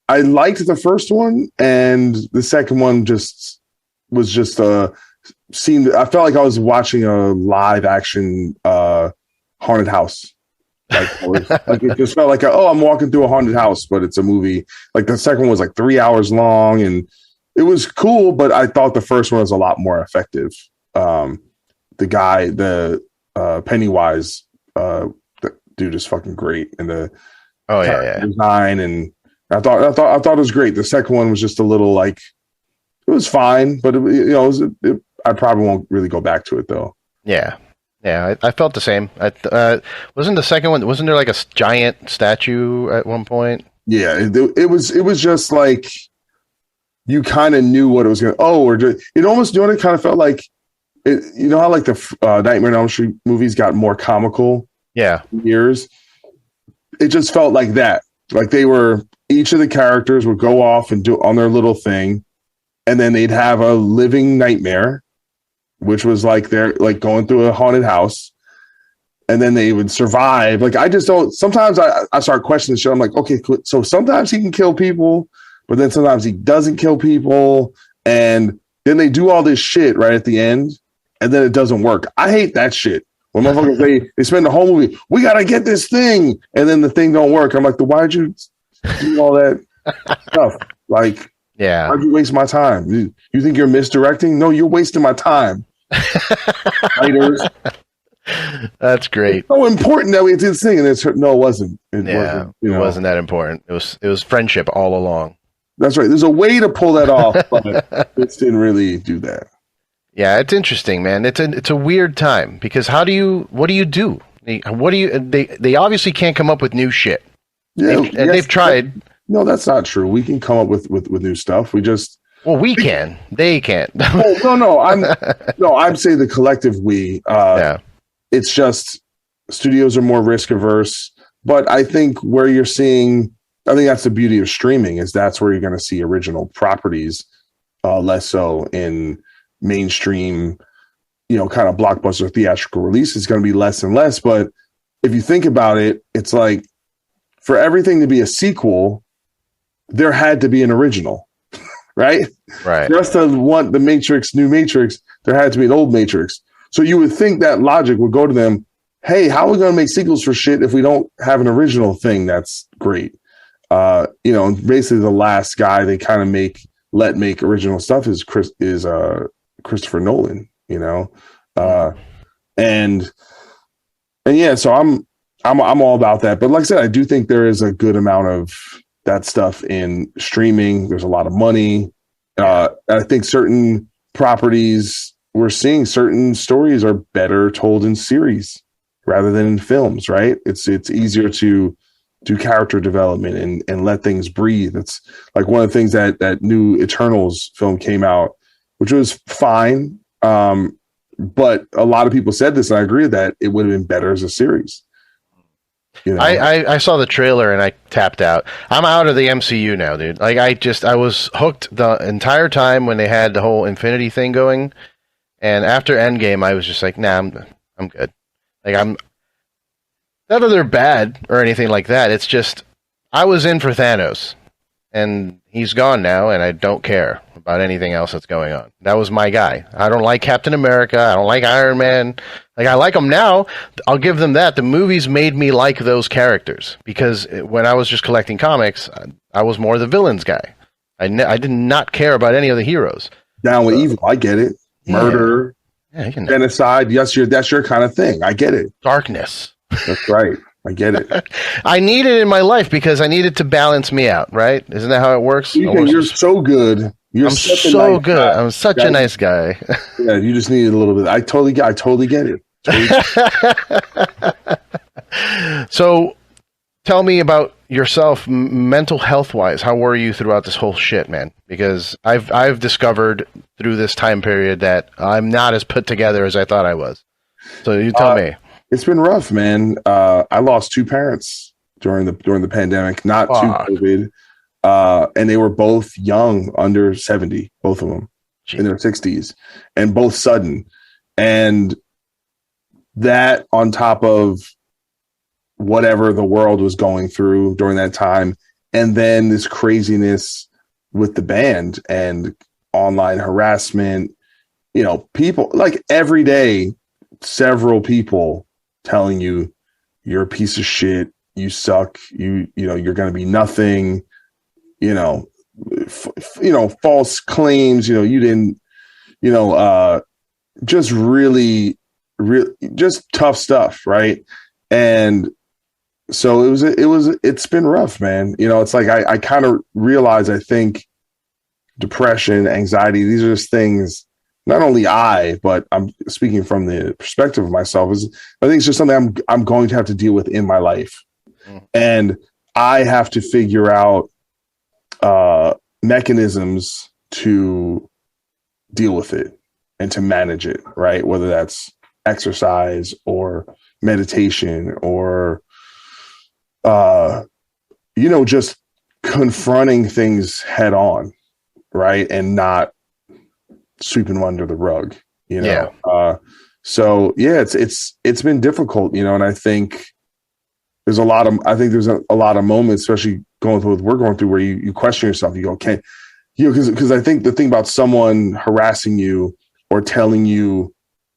I liked the first one, and the second one was just scene. I felt like I was watching a live action haunted house. Like it just felt like I'm walking through a haunted house, but it's a movie. Like the second one was like 3 hours long, and it was cool, but I thought the first one was a lot more effective. The guy, the Pennywise, the dude is fucking great, and the design, and I thought it was great. The second one was just a little like, it was fine, but I probably won't really go back to it though. Yeah. I felt the same. Wasn't the second one? Wasn't there like a giant statue at one point? Yeah, it was just like you kind of knew what it was going. It almost it kind of felt like it. You know how like the Nightmare on Elm Street movies got more comical. Yeah, years. It just felt like that. Like each of the characters would go off and do on their little thing, and then they'd have a living nightmare, which was like they're like going through a haunted house, and then they would survive. Like, I just don't. Sometimes I start questioning shit. I'm like, okay, so sometimes he can kill people, but then sometimes he doesn't kill people, and then they do all this shit right at the end, and then it doesn't work. I hate that shit. When motherfuckers they spend the whole movie, we gotta get this thing, and then the thing don't work. I'm like, why'd you do all that stuff? Like, why'd you waste my time? You think you're misdirecting? No, you're wasting my time. Writers. That's great. It's so important that we did this thing, and it wasn't. It wasn't that important. It was friendship all along. That's right. There's a way to pull that off, but it didn't really do that. Yeah, it's interesting, man. It's a weird time because what do you do? They obviously can't come up with new shit. Yeah, they've tried. No, that's not true. We can come up with new stuff. We just we can. They can't. No. I'm saying the collective we. It's just studios are more risk averse, but I think that's the beauty of streaming is that's where you're going to see original properties, less so in mainstream, kind of blockbuster theatrical release. It's going to be less and less. But if you think about it, it's like for everything to be a sequel, there had to be an original, right? Right. Just to want the Matrix, new Matrix, there had to be an old Matrix. So you would think that logic would go to them, hey, how are we going to make sequels for shit if we don't have an original thing that's great? Basically the last guy they kind of make original stuff is Christopher Nolan, and yeah, so I'm all about that. But like I said, I do think there is a good amount of that stuff in streaming. There's a lot of money. I think certain properties we're seeing certain stories are better told in series rather than in films, right? It's easier to do character development and let things breathe. It's like one of the things that new Eternals film came out, which was fine. But a lot of people said this, and I agree with that it would have been better as a series. I saw the trailer and I tapped out. I'm out of the MCU now, dude. Like I was hooked the entire time when they had the whole Infinity thing going. And after Endgame, I was just like, nah, I'm good. Like, I'm not that they're bad or anything like that. It's just I was in for Thanos, and he's gone now, and I don't care about anything else that's going on. That was my guy. I don't like Captain America. I don't like Iron Man. Like, I like them now. I'll give them that. The movies made me like those characters because when I was just collecting comics, I was more the villains guy. I did not care about any of the heroes. Down with evil. I get it. Murder, genocide. Yes, that's your kind of thing. I get it. Darkness. That's right. I get it. I need it in my life because I need it to balance me out, right? Isn't that how it works? You're so good. I'm so good. I'm such a nice guy. Yeah, you just needed a little bit. I totally get it. So tell me about yourself, mental health wise. How were you throughout this whole shit, man? Because I've discovered through this time period that I'm not as put together as I thought I was. So you tell me. It's been rough, man. I lost two parents during the pandemic, not to COVID, and they were both young, under 70, both of them. In their 60s, and both sudden. And that on top of whatever the world was going through during that time, and then this craziness with the band and online harassment, people like every day, several people telling you you're a piece of shit, you suck, you're going to be nothing, false claims, you didn't, just really just tough stuff. Right. And so it's been rough, man. It's like, I kind of realize, I think depression, anxiety, these are just things, not only but I'm speaking from the perspective of myself, I think it's just something I'm going to have to deal with in my life. And I have to figure out mechanisms to deal with it and to manage it, right? Whether that's exercise or meditation or, just confronting things head on, right? And not sweeping them under the rug, So yeah, it's been difficult, you know, and I think there's a lot of moments, especially going through what we're going through, where you question yourself. You go, okay, you know, because I think the thing about someone harassing you or telling you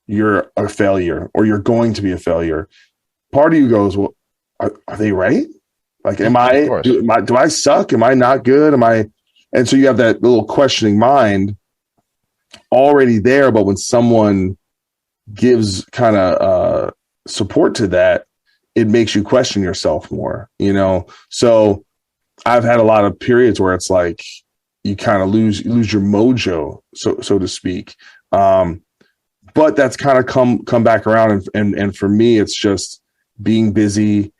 you're a failure or you're going to be a failure, part of you goes, well, are they right? Like, do I suck? Am I not good? And so you have that little questioning mind already there. But when someone gives kind of support to that, it makes you question yourself more, you know? So I've had a lot of periods where it's like you kind of lose your mojo, so to speak. But that's kind of come back around. And for me, it's just being busy,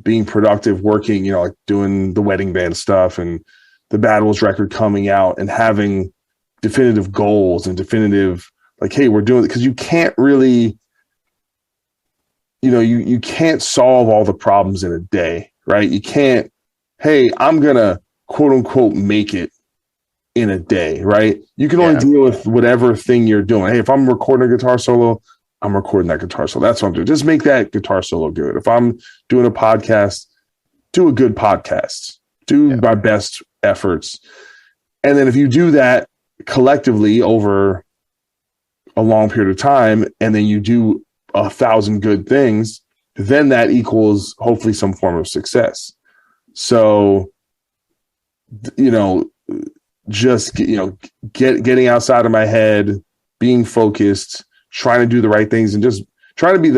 being productive, working, you know, like doing the wedding band stuff and the Battles record coming out and having definitive goals and definitive, like, hey, we're doing it. Because you can't really, you know, you can't solve all the problems in a day, right? You can't, hey, I'm going to quote unquote make it in a day, right? You can only deal with whatever thing you're doing. Hey, if I'm recording a guitar solo, I'm recording that guitar solo. That's what I'm doing. Just make that guitar solo good. If I'm doing a podcast, do a good podcast. Do my best efforts. And then if you do that collectively over a long period of time, and then you do 1,000 good things, then that equals hopefully some form of success. So, you know, just, you know, getting outside of my head, being focused, trying to do the right things, and just trying to be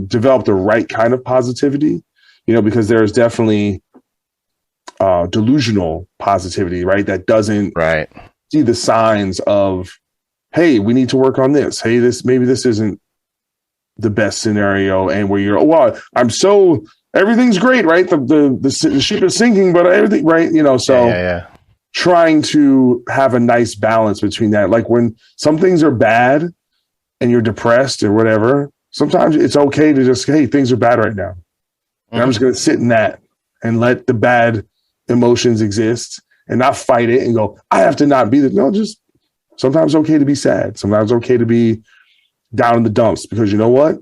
develop the right kind of positivity, you know, because there's definitely delusional positivity, right? That doesn't see the signs of, hey, we need to work on this. Hey, maybe this isn't the best scenario, and where you're, well, everything's great, right? The ship is sinking, but everything, right? You know, so trying to have a nice balance between that. Like when some things are bad and you're depressed or whatever, sometimes it's okay to just, hey, things are bad right now. And I'm just going to sit in that and let the bad emotions exist and not fight it and go, I have to not be no, just sometimes it's okay to be sad. Sometimes it's okay to be down in the dumps, because you know what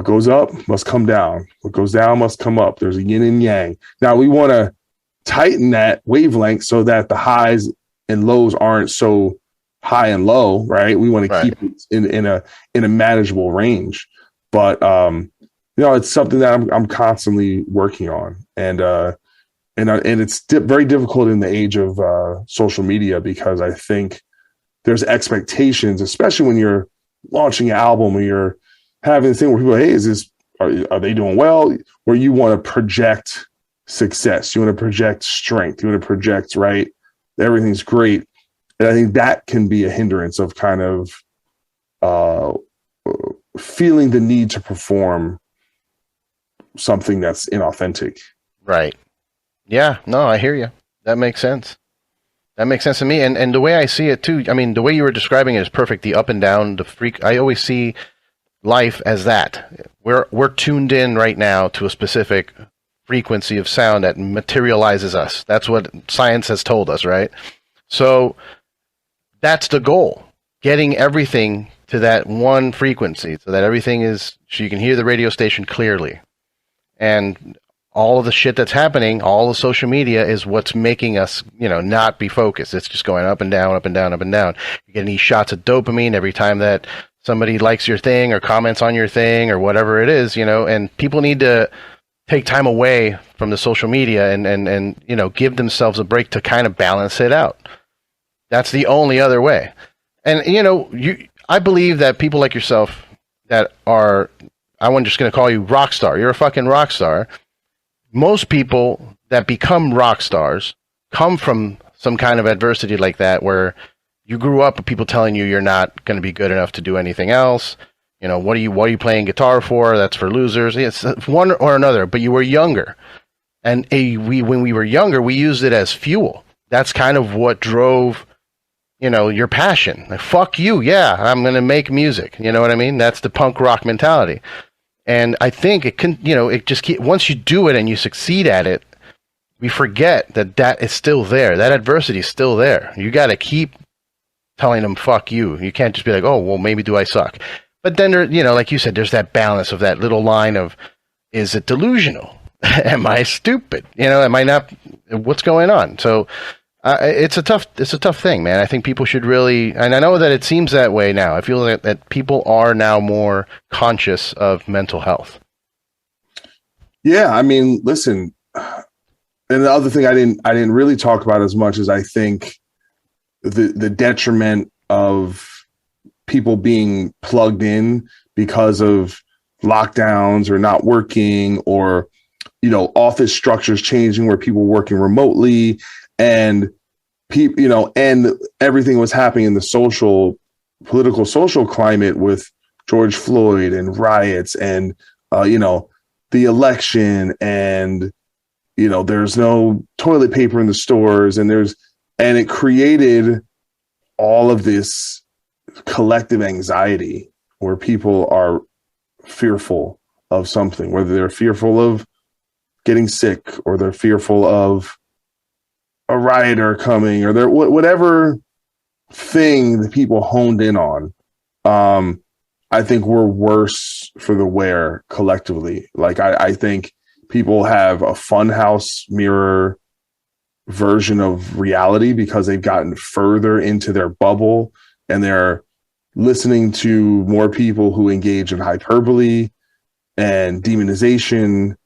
goes up must come down. What goes down must come up. There's a yin and yang. Now we want to tighten that wavelength so that the highs and lows aren't so high and low, right? We want to keep it in a manageable range. But you know, it's something that I'm constantly working on, and it's very difficult in the age of social media, because I think there's expectations, especially when you're launching an album or you're having this thing where people, hey, are they doing well? Where you want to project success, you want to project strength, you want to project, right, everything's great. And I think that can be a hindrance of kind of feeling the need to perform something that's inauthentic. Right. Yeah, no, I hear you. That makes sense. That makes sense to me. And the way I see it too, I mean, the way you were describing it is perfect. The up and down, the freak. I always see life as that. We're tuned in right now to a specific frequency of sound that materializes us. That's what science has told us, right? So that's the goal. Getting everything to that one frequency so that everything is, so you can hear the radio station clearly. And all of the shit that's happening, all the social media is what's making us, you know, not be focused. It's just going up and down, up and down, up and down. You're getting these shots of dopamine every time that somebody likes your thing or comments on your thing or whatever it is, you know, and people need to take time away from the social media and you know, give themselves a break to kind of balance it out. That's the only other way. And, you know, I believe that people like yourself that are, I'm just going to call you rock star. You're a fucking rock star. Most people that become rock stars come from some kind of adversity like that, where you grew up with people telling you you're not going to be good enough to do anything else. You know, what are you playing guitar for? That's for losers. It's one or another, but you were younger. And when we were younger, we used it as fuel. That's kind of what drove, you know, your passion. Like, fuck you. Yeah, I'm going to make music. You know what I mean? That's the punk rock mentality. And I think it can, you know, it just once you do it and you succeed at it, we forget that is still there. That adversity is still there. You got to keep telling them, fuck you. You can't just be like, oh, well, maybe do I suck? But then, like you said, there's that balance of that little line of, is it delusional? Am I stupid? Am I not? What's going on? So it's a tough thing, man. I think people should really, and I know that it seems that way now. I feel that people are now more conscious of mental health. Yeah, I mean, listen, and the other thing I didn't really talk about as much as I think the detriment of people being plugged in because of lockdowns or not working, or office structures changing where people working remotely, and people, and everything was happening in the political social climate with George Floyd and riots and the election, and there's no toilet paper in the stores, and it created all of this collective anxiety where people are fearful of something, whether they're fearful of getting sick, or they're fearful of a rioter coming, or they're whatever thing that people honed in on. I think we're worse for the wear collectively. Like I think people have a funhouse mirror version of reality because they've gotten further into their bubble, and they're listening to more people who engage in hyperbole and demonization.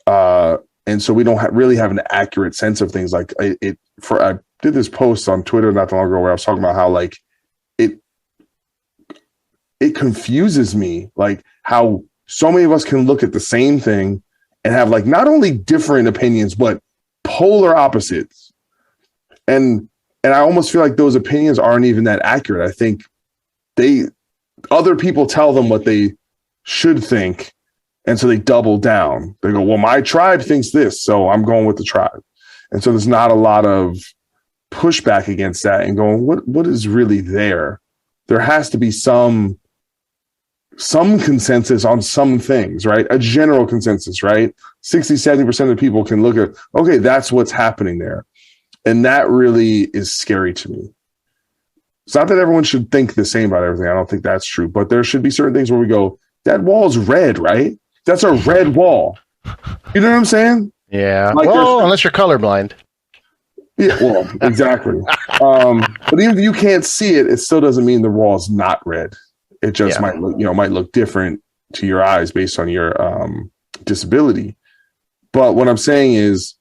And so we don't really have an accurate sense of things. Like I did this post on Twitter not too long ago where I was talking about how like it confuses me, like how so many of us can look at the same thing and have like not only different opinions, but polar opposites. And I almost feel like those opinions aren't even that accurate. I think other people tell them what they should think. And so they double down. They go, well, my tribe thinks this, so I'm going with the tribe. And so there's not a lot of pushback against that and going, what is really there? There has to be some consensus on some things, right? A general consensus, right? 60-70% of people can look at, okay, that's what's happening there. And that really is scary to me. It's not that everyone should think the same about everything. I don't think that's true. But there should be certain things where we go, that wall's red, right? That's a red wall. You know what I'm saying? Yeah. Like well, unless you're colorblind. Yeah, well, exactly. But even if you can't see it, it still doesn't mean the wall's not red. It just might look different to your eyes based on your disability. But what I'm saying is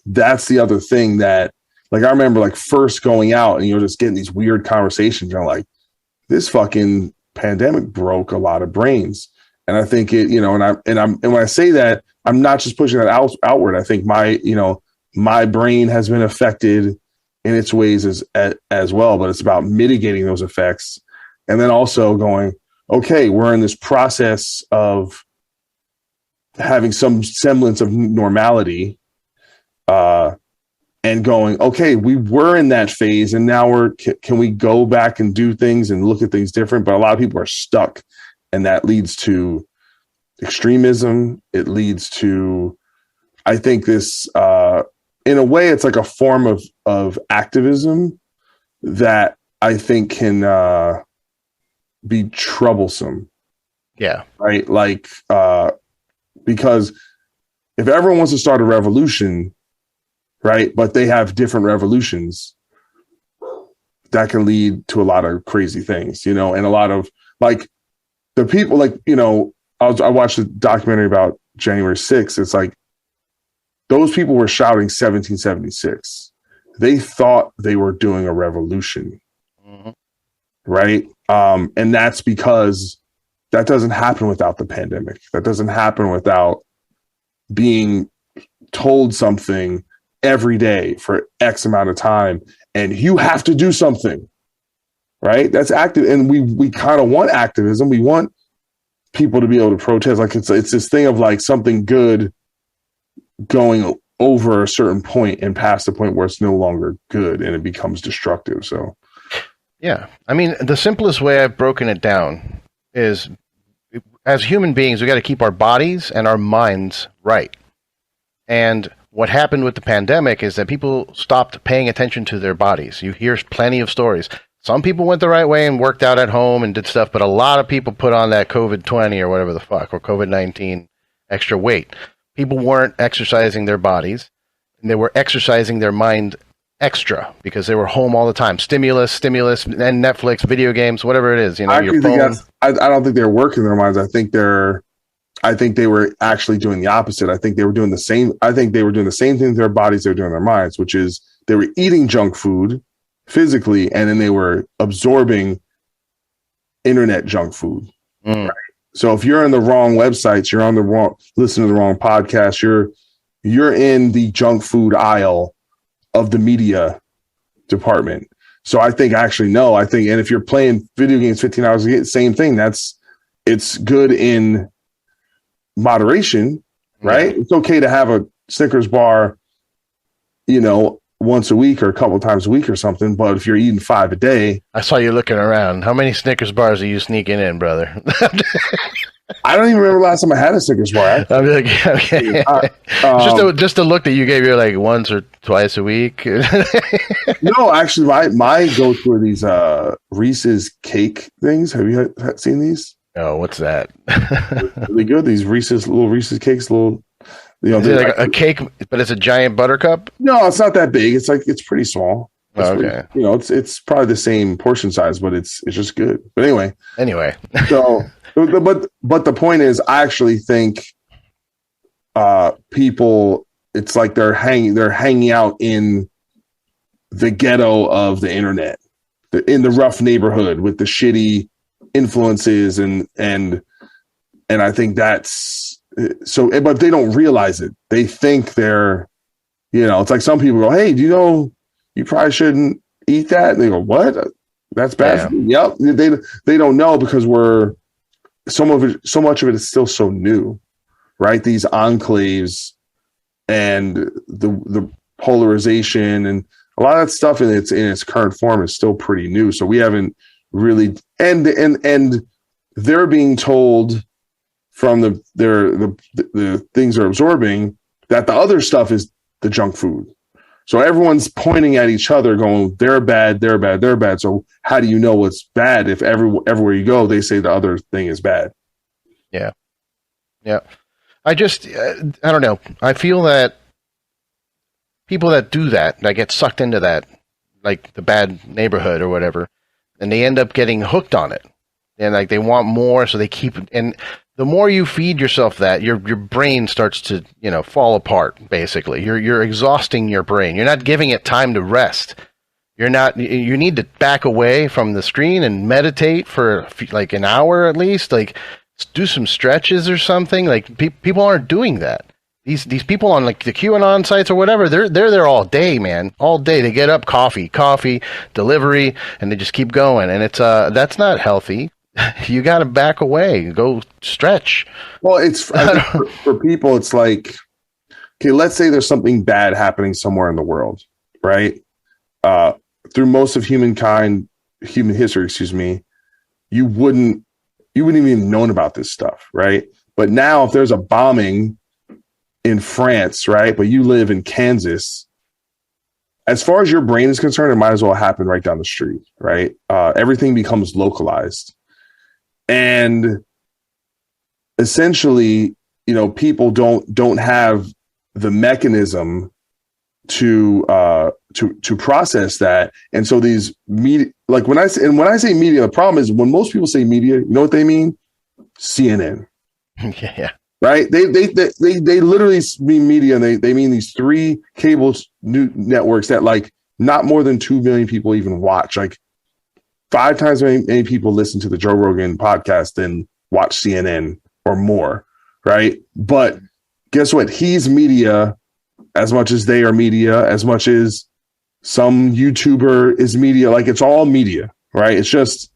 that's the other thing that, like, I remember like first going out and you're just getting these weird conversations. You're like, this fucking pandemic broke a lot of brains. And I think it, and when I say that, I'm not just pushing that outward. I think my brain has been affected in its ways as well, but it's about mitigating those effects. And then also going, okay, we're in this process of having some semblance of normality, and going, okay, we were in that phase, and now can we go back and do things and look at things different? But a lot of people are stuck, and that leads to extremism. It leads to, I think, this, in a way, it's like a form of activism that I think can be troublesome. Yeah. Right. Like, because if everyone wants to start a revolution, right, but they have different revolutions, that can lead to a lot of crazy things, and a lot of like the people, like, I watched a documentary about January 6th. It's like those people were shouting 1776. They thought they were doing a revolution. Mm-hmm. Right. And that's because that doesn't happen without the pandemic. That doesn't happen without being told something every day for X amount of time. And you have to do something. Right. That's active. And we kind of want activism. We want people to be able to protest. Like it's this thing of like something good going over a certain point and past the point where it's no longer good and it becomes destructive. So, yeah. I mean, the simplest way I've broken it down is, as human beings, we got to keep our bodies and our minds right. And what happened with the pandemic is that people stopped paying attention to their bodies. You hear plenty of stories. Some people went the right way and worked out at home and did stuff, but a lot of people put on that COVID-20 or whatever the fuck, or COVID-19 extra weight. People weren't exercising their bodies, and they were exercising their mind extra because they were home all the time. Stimulus, and Netflix, video games, whatever it is. You know, I don't think they're working their minds. I think they were actually doing the opposite. I think they were doing the same. I think they were doing the same thing to their bodies they were doing to their minds, which is they were eating junk food physically, and then they were absorbing internet junk food. Right? So if you're in the wrong websites, you're on the wrong, listening to the wrong podcast, you're in the junk food aisle of the media department. So I think and if you're playing video games 15 hours a day, same thing. It's good in moderation, right? Yeah. It's okay to have a Snickers bar, once a week or a couple of times a week or something. But if you're eating 5 a day, I saw you looking around. How many Snickers bars are you sneaking in, brother? I don't even remember last time I had a Snickers bar. I'm like, okay. Just a look that you gave, you're like once or twice a week. No, actually, my go-to are these Reese's cake things. Have you seen these? Oh, what's that? Really good. These little Reese's cakes, is it like a cake, but it's a giant buttercup? No, it's not that big. It's pretty small. Okay. It's probably the same portion size, but it's just good. But anyway. So, but the point is, I actually think people, it's like they're hanging out in the ghetto of the internet, in the rough neighborhood with the shitty influences, and I think that's so. But they don't realize it. They think they're, it's like some people go, "Hey, do you know you probably shouldn't eat that?" And they go, "What? That's bad." Yeah. Yep. They don't know because so much of it is still so new, right? These enclaves and the polarization and a lot of that stuff in its current form is still pretty new. So we haven't really, and they're being told from the things they're absorbing that the other stuff is the junk food. So everyone's pointing at each other going, they're bad, they're bad, they're bad. So how do you know what's bad if everywhere you go, they say the other thing is bad? Yeah. Yeah. I don't know. I feel that people that do that get sucked into that, like the bad neighborhood or whatever, and they end up getting hooked on it. And like they want more, so they keep, and the more you feed yourself that, your brain starts to, fall apart, basically. You're exhausting your brain. You're not giving it time to rest. You need to back away from the screen and meditate for like an hour at least, like do some stretches or something. Like people aren't doing that. These people on like the QAnon sites or whatever, they're there all day, man. All day. They get up, coffee, delivery, and they just keep going. And it's that's not healthy. You got to back away, go stretch. Well, it's for people, it's like, okay, let's say there's something bad happening somewhere in the world, right? Through most of human history, you wouldn't even known about this stuff, right? But now if there's a bombing in France, right, but you live in Kansas, as far as your brain is concerned, it might as well happen right down the street, right? Everything becomes localized. And essentially, people don't have the mechanism to process that. And so these media, like when I say media, the problem is when most people say media, you know what they mean? CNN. Yeah. Right? They literally mean media, and they mean these 3 cable networks that like not more than 2 million people even watch. Like 5 times many people listen to the Joe Rogan podcast than watch CNN or more, right? But guess what? He's media as much as they are media, as much as some YouTuber is media. Like it's all media, right? It's just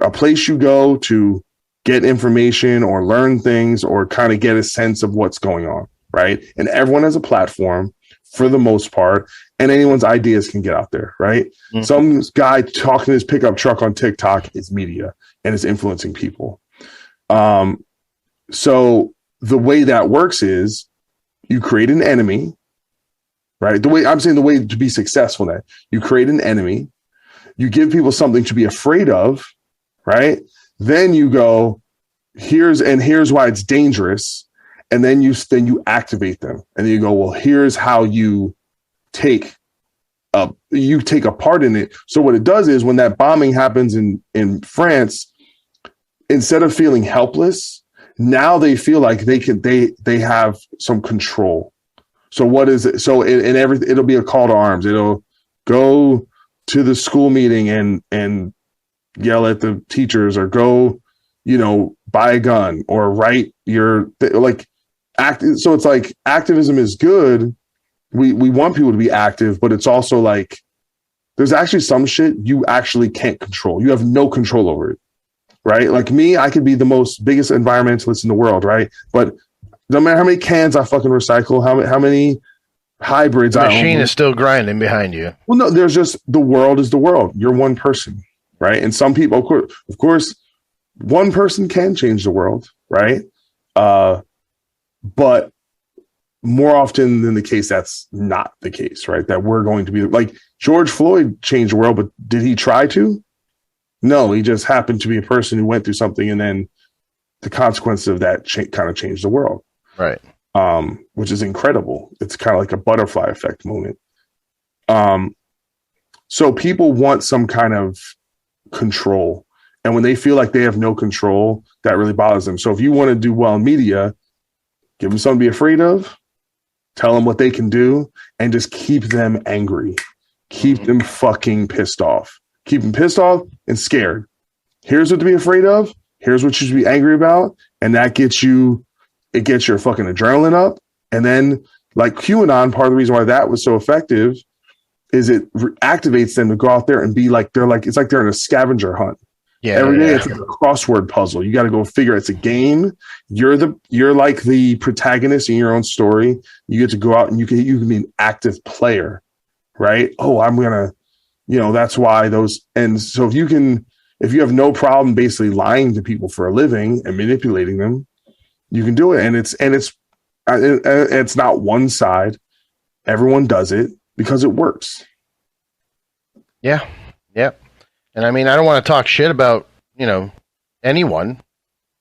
a place you go to get information or learn things or kind of get a sense of what's going on, right? And everyone has a platform for the most part, and anyone's ideas can get out there, right? Mm-hmm. Some guy talking his pickup truck on TikTok is media and is influencing people. So the way that works is you create an enemy, right? The way to be successful in that, you create an enemy, you give people something to be afraid of, right? Then you go, here's why it's dangerous. And then you activate them. And then you go, well, here's how you take a part in it. So what it does is when that bombing happens in France, instead of feeling helpless, now they feel like they have some control. So what is it? So in everything, it'll be a call to arms. It'll go to the school meeting and yell at the teachers, or go, buy a gun, or write your so it's like activism is good. We want people to be active, but it's also like there's actually some shit you actually can't control. You have no control over it, right? Like me, I could be the biggest environmentalist in the world, right? But no matter how many cans I fucking recycle, how many hybrids the machine is still grinding behind you. Well, no, there's just the world is the world. You're one person, right? And some people, of course, one person can change the world, right? But more often than the case, that's not the case, right? That we're going to be like George Floyd changed the world, but did he try to? No, he just happened to be a person who went through something, and then the consequences of that kind of changed the world. Right. Which is incredible. It's kind of like a butterfly effect moment. So people want some kind of control. And when they feel like they have no control, that really bothers them. So if you want to do well in media, give them something to be afraid of, tell them what they can do, and just keep them angry. Keep them fucking pissed off. Keep them pissed off and scared. Here's what to be afraid of. Here's what you should be angry about. And that gets your fucking adrenaline up. And then, like QAnon, part of the reason why that was so effective is it activates them to go out there and be like, it's like they're in a scavenger hunt. Yeah, every day it's like a crossword puzzle. You got to go figure it's a game. You're like the protagonist in your own story. You get to go out and you can be an active player, right? Oh, I'm gonna, that's why those. And so if you have no problem basically lying to people for a living and manipulating them, you can do it. And it's not one side. Everyone does it because it works. Yeah. Yeah. And I mean, I don't want to talk shit about, anyone,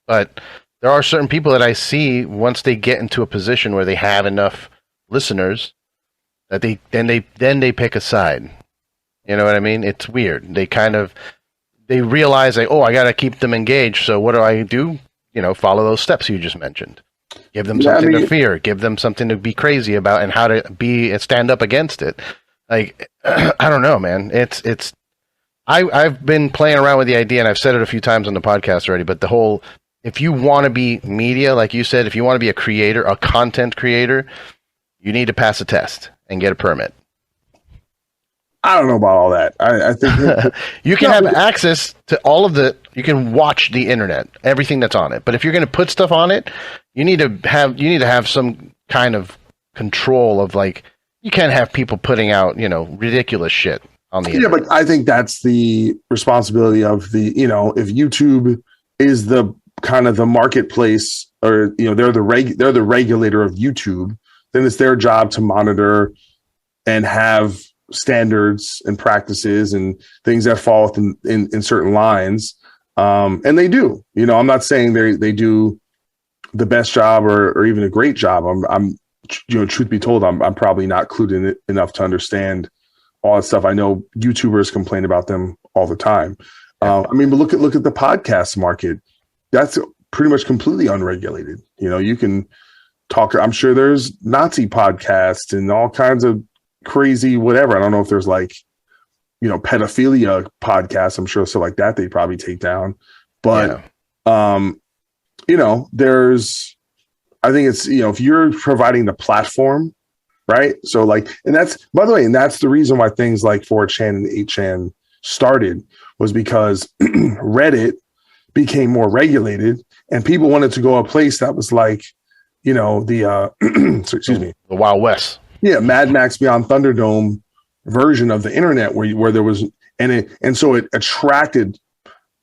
but there are certain people that I see once they get into a position where they have enough listeners that they pick a side. You know what I mean? It's weird. They realize like, oh, I got to keep them engaged. So what do? Follow those steps you just mentioned. Give them something to fear. Give them something to be crazy about and how to stand up against it. Like, I don't know, man. I've been playing around with the idea, and I've said it a few times on the podcast already, but if you want to be media, like you said, if you want to be a creator, a content creator, you need to pass a test and get a permit. I don't know about all that. I think you can have access to you can watch the internet, everything that's on it. But if you're going to put stuff on it, you need to have some kind of control of, like, you can't have people putting out, ridiculous shit on the internet. But I think that's the responsibility of if YouTube is the kind of the marketplace, or they're the regulator of YouTube, then it's their job to monitor and have standards and practices and things that fall in certain lines. And they do. I'm not saying they do the best job or even a great job. I'm truth be told, I'm probably not clued in enough to understand all that stuff. I know YouTubers complain about them all the time. But look at the podcast market. That's pretty much completely unregulated. You can talk. I'm sure there's Nazi podcasts and all kinds of crazy whatever. I don't know if there's pedophilia podcasts. I'm sure stuff like that they probably take down. But there's. I think it's if you're providing the platform. Right. So and that's, by the way, and that's the reason why things like 4chan and 8chan started, was because Reddit became more regulated and people wanted to go a place that was like, excuse me, the Wild West. Yeah. Mad Max Beyond Thunderdome version of the internet where there was, and so it attracted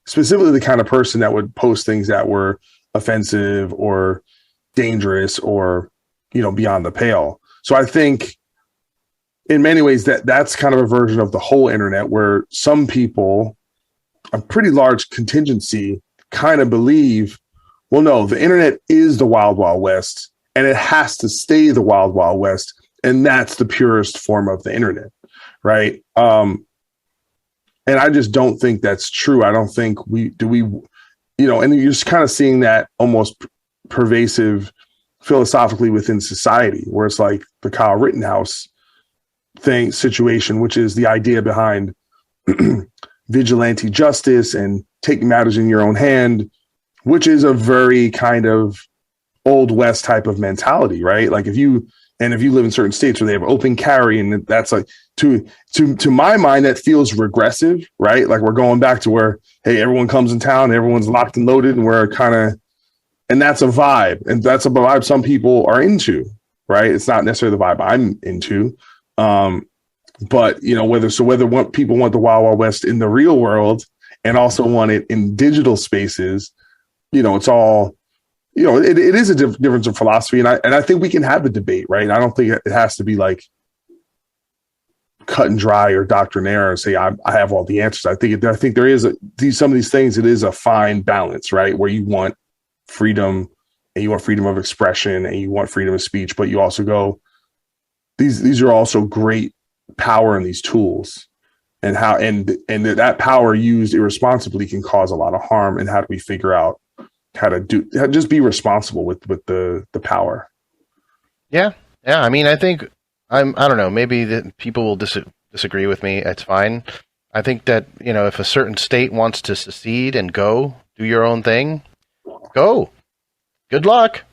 specifically the kind of person that would post things that were offensive or dangerous or, beyond the pale. So I think in many ways that's kind of a version of the whole internet where some people, a pretty large contingency, kind of believe, well, no, the internet is the wild, wild west, and it has to stay the wild, wild west. And that's the purest form of the internet. Right. And I just don't think that's true. I don't think we, and you're just kind of seeing that almost pervasive philosophically within society, where it's like the Kyle Rittenhouse situation, which is the idea behind vigilante justice and taking matters in your own hand, which is a very kind of old West type of mentality, right? Like if you live in certain states where they have open carry, and that's like to my mind, that feels regressive, right? Like we're going back to where, hey, everyone comes in town, everyone's locked and loaded, and we're kind of, and that's a vibe, and that's a vibe some people are into, right? It's not necessarily the vibe I'm into. But whether people want the Wild Wild West in the real world and also want it in digital spaces, it's all, it is a difference of philosophy. And I think we can have the debate, right? I don't think it has to be like cut and dry or doctrinaire and say, I have all the answers. I think there is some of these things, it is a fine balance, right? Where you want freedom and you want freedom of expression and you want freedom of speech, but you also go, these are also great power in these tools, and how and that power used irresponsibly can cause a lot of harm. And how do we figure out how to just be responsible with the power? Yeah. I mean, I think I don't know. Maybe that people will disagree with me. It's fine. I think that if a certain state wants to secede and go do your own thing, go. Good luck.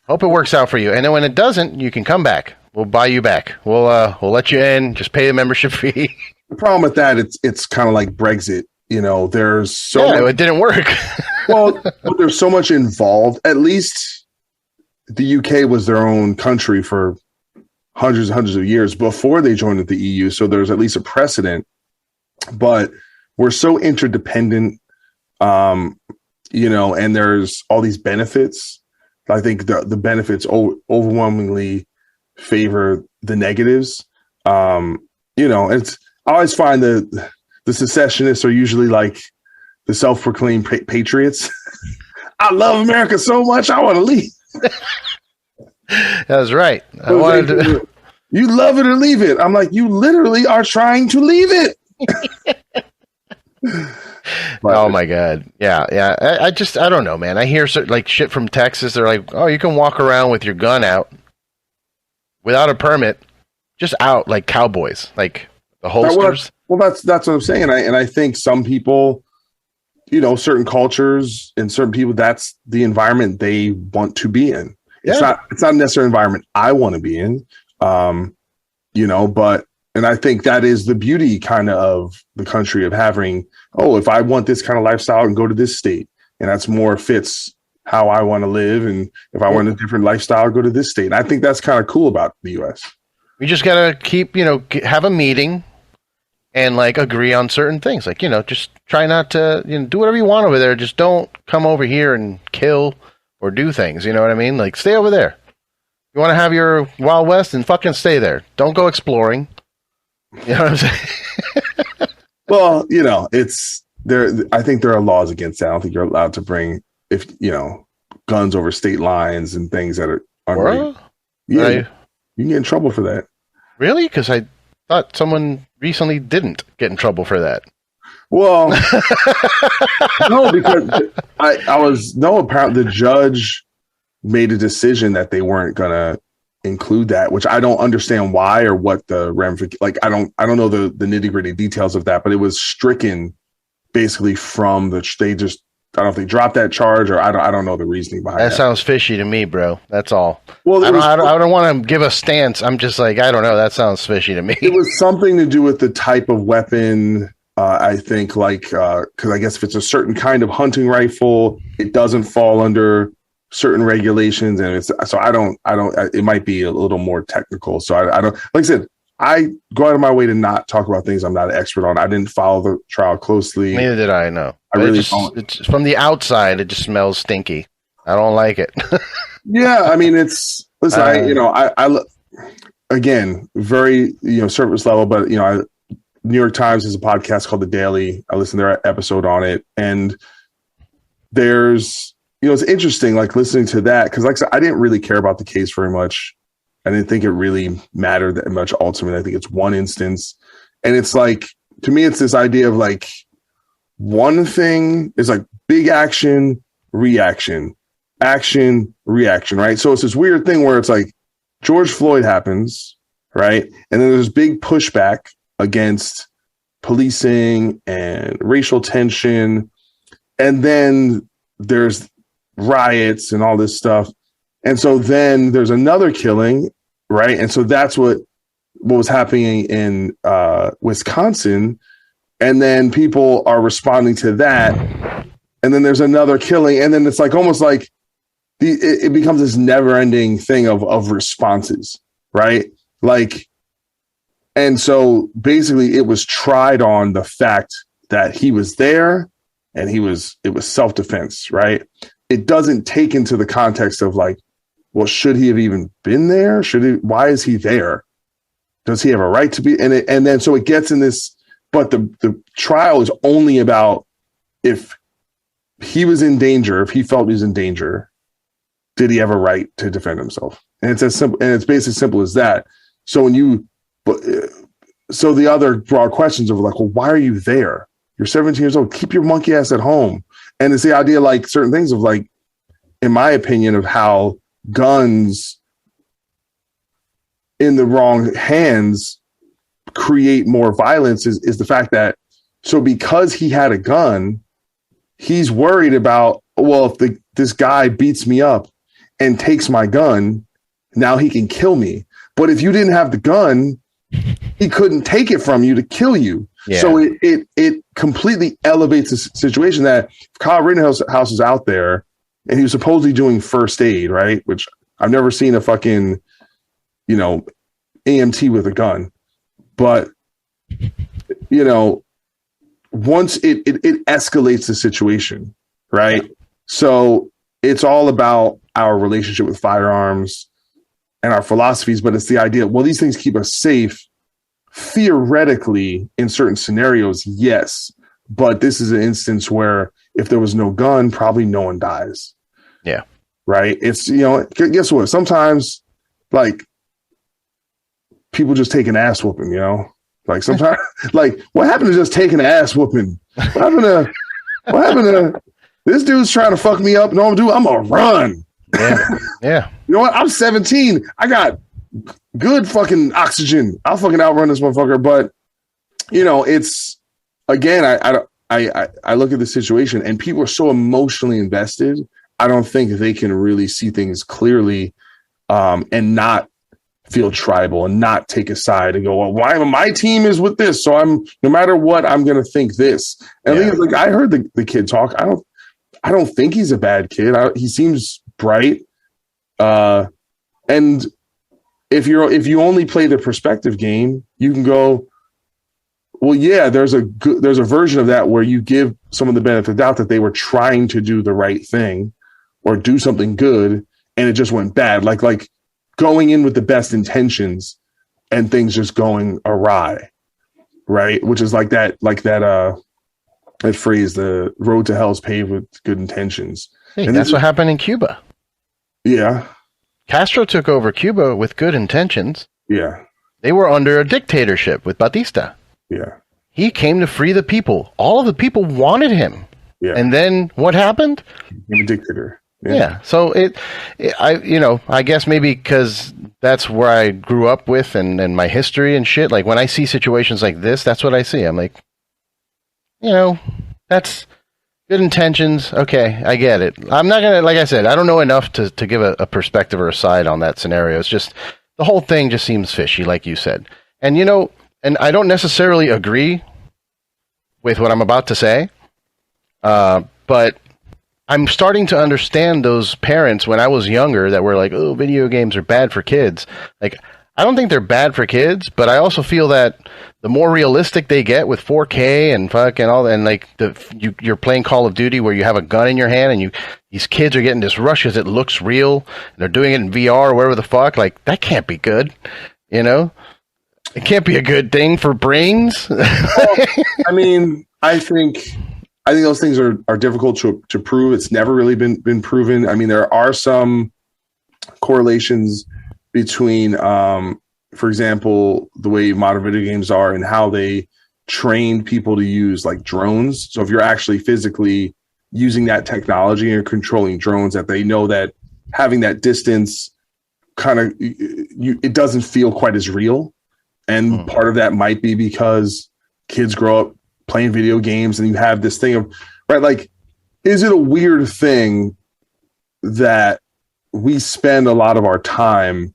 Hope it works out for you. And then when it doesn't, you can come back. We'll buy you back. We'll let you in. Just pay the membership fee. The problem with that, it's kind of like Brexit. There's it didn't work. Well, but there's so much involved. At least the UK was their own country for hundreds and hundreds of years before they joined the EU. So there's at least a precedent. But we're so interdependent, and there's all these benefits. I think the benefits overwhelmingly favor the negatives. It's I always find the secessionists are usually like the self-proclaimed patriots. I love America so much, I want to leave. That's right. You love it or leave it. I'm like, you literally are trying to leave it. Oh my God. Yeah. I don't know, man. I hear like shit from Texas. They're like, oh, you can walk around with your gun out without a permit, just out like cowboys, like the holsters. Well, that's what I'm saying. I think some people, certain cultures and certain people, that's the environment they want to be in. It's not a necessary environment I want to be in. And I think that is the beauty kind of the country of having, if I want this kind of lifestyle, I can go to this state, and that's more fits how I want to live. And if I want a different lifestyle, go to this state. And I think that's kind of cool about the U.S. We just got to keep, have a meeting and like agree on certain things. Like, just try not to, do whatever you want over there. Just don't come over here and kill or do things. You know what I mean? Like, stay over there. You want to have your Wild West, and fucking stay there. Don't go exploring. You know what I'm saying? Well, it's there. I think there are laws against that. I don't think you're allowed to bring guns over state lines and things that are unreal. Yeah, you can get in trouble for that. Really? Because I thought someone recently didn't get in trouble for that. Well, no, because apparently the judge made a decision that they weren't gonna include that, which I don't understand why or what the ramification. Like, I don't know the nitty gritty details of that, but it was stricken basically from they just, I don't know if they dropped that charge, or I don't know the reasoning behind that. That sounds fishy to me, bro. That's all. Well, I don't want to give a stance. I'm just like, I don't know. That sounds fishy to me. It was something to do with the type of weapon. I think because I guess if it's a certain kind of hunting rifle, it doesn't fall under certain regulations, and it might be a little more technical. So I don't, like I said, I go out of my way to not talk about things I'm not an expert on. I didn't follow the trial closely. Neither did I. No, I really don't. It's from the outside, it just smells stinky. I don't like it. Yeah, I mean, listen, again, very, surface level, but, New York Times has a podcast called The Daily. I listened to their episode on it. And there's, it's interesting, like listening to that. Cause like I said, I didn't really care about the case very much. I didn't think it really mattered that much. Ultimately, I think it's one instance. And it's like, to me, it's this idea of like, one thing is like big action, reaction, action, reaction, right? So it's this weird thing where it's like George Floyd happens, right? And then there's big pushback against policing and racial tension. And then there's riots and all this stuff. And so then there's another killing, right? And so that's what was happening in Wisconsin. And then people are responding to that. And then there's another killing. And then it's like almost like it becomes this never ending thing of responses, right? Like, and so basically it was tried on the fact that he was there and it was self-defense, right? It doesn't take into the context of like, well, should he have even been there? Why is he there? Does he have a right to be? And then so it gets in this, but the trial is only about if he was in danger, if he felt he was in danger, did he have a right to defend himself? And it's as simple, and it's basically simple as that. So so the other broad questions of like, well, why are you there? You're 17 years old. Keep your monkey ass at home. And it's the idea, like certain things of like, in my opinion, of how guns in the wrong hands create more violence is the fact that, so because he had a gun, he's worried about, well, if this guy beats me up and takes my gun, now he can kill me. But if you didn't have the gun, he couldn't take it from you to kill you. Yeah. So it completely elevates the situation that if Kyle Rittenhouse is out there and he was supposedly doing first aid, right? Which I've never seen a fucking, AMT with a gun. But, once it escalates the situation, right? So it's all about our relationship with firearms and our philosophies, but it's the idea, well, these things keep us safe. Theoretically, in certain scenarios, yes. But this is an instance where if there was no gun, probably no one dies. Yeah. Right? It's, guess what? Sometimes, like, people just take an ass whooping, Like sometimes, like, what happened to just taking an ass whooping? What happened to this dude's trying to fuck me up? No, I'm gonna run. Yeah. Yeah. You know what? I'm 17. I got good fucking oxygen. I'll fucking outrun this motherfucker. But it's, again, I look at the situation and people are so emotionally invested. I don't think they can really see things clearly and not feel tribal and not take a side and go, well, why my team is with this, so I'm, no matter what, I'm gonna think this. And I think it's like, I heard the kid talk. I don't think he's a bad kid. He seems bright. And if you only play the perspective game, you can go, well, yeah, there's a version of that where you give someone the benefit of the doubt that they were trying to do the right thing or do something good and it just went bad. Like going in with the best intentions and things just going awry, right? Which is like that phrase, the road to hell is paved with good intentions. Hey, and that's what happened in Cuba. Yeah. Castro took over Cuba with good intentions. Yeah. They were under a dictatorship with Batista. Yeah. He came to free the people. All of the people wanted him. Yeah. And then what happened? Became a dictator. Yeah. So I guess maybe because that's where I grew up with and my history and shit. Like when I see situations like this, that's what I see. I'm like, that's good intentions. Okay, I get it. I'm not going to, like I said, I don't know enough to give a perspective or a side on that scenario. It's just the whole thing just seems fishy, like you said. And, and I don't necessarily agree with what I'm about to say, but I'm starting to understand those parents when I was younger that were like, oh, video games are bad for kids. Like, I don't think they're bad for kids, but I also feel that the more realistic they get with 4K and fucking all that, and like you're playing Call of Duty where you have a gun in your hand and these kids are getting this rush because it looks real and they're doing it in VR or wherever the fuck, like that can't be good. You know, it can't be a good thing for brains. Well, I mean, I think those things are difficult to prove. It's never really been proven. I mean, there are some correlations between, for example, the way modern video games are and how they train people to use like drones. So if you're actually physically using that technology and controlling drones, that they know that having that distance kind of, it doesn't feel quite as real. And part of that might be because kids grow up playing video games and you have this thing of, right, like, is it a weird thing that we spend a lot of our time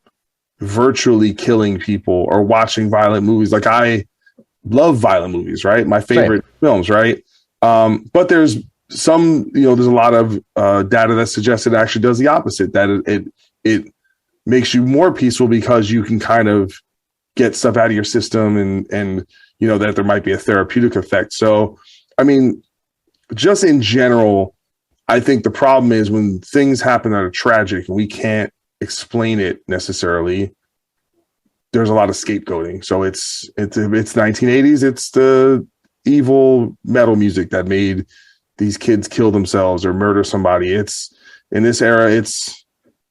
virtually killing people or watching violent movies? Like, I love violent movies, right? My favorite films, right? But there's some, there's a lot of data that suggests it actually does the opposite, that it makes you more peaceful because you can kind of get stuff out of your system and that there might be a therapeutic effect. So, I mean, just in general, I think the problem is when things happen that are tragic and we can't explain it necessarily, there's a lot of scapegoating. So it's 1980s. It's the evil metal music that made these kids kill themselves or murder somebody. It's in this era, it's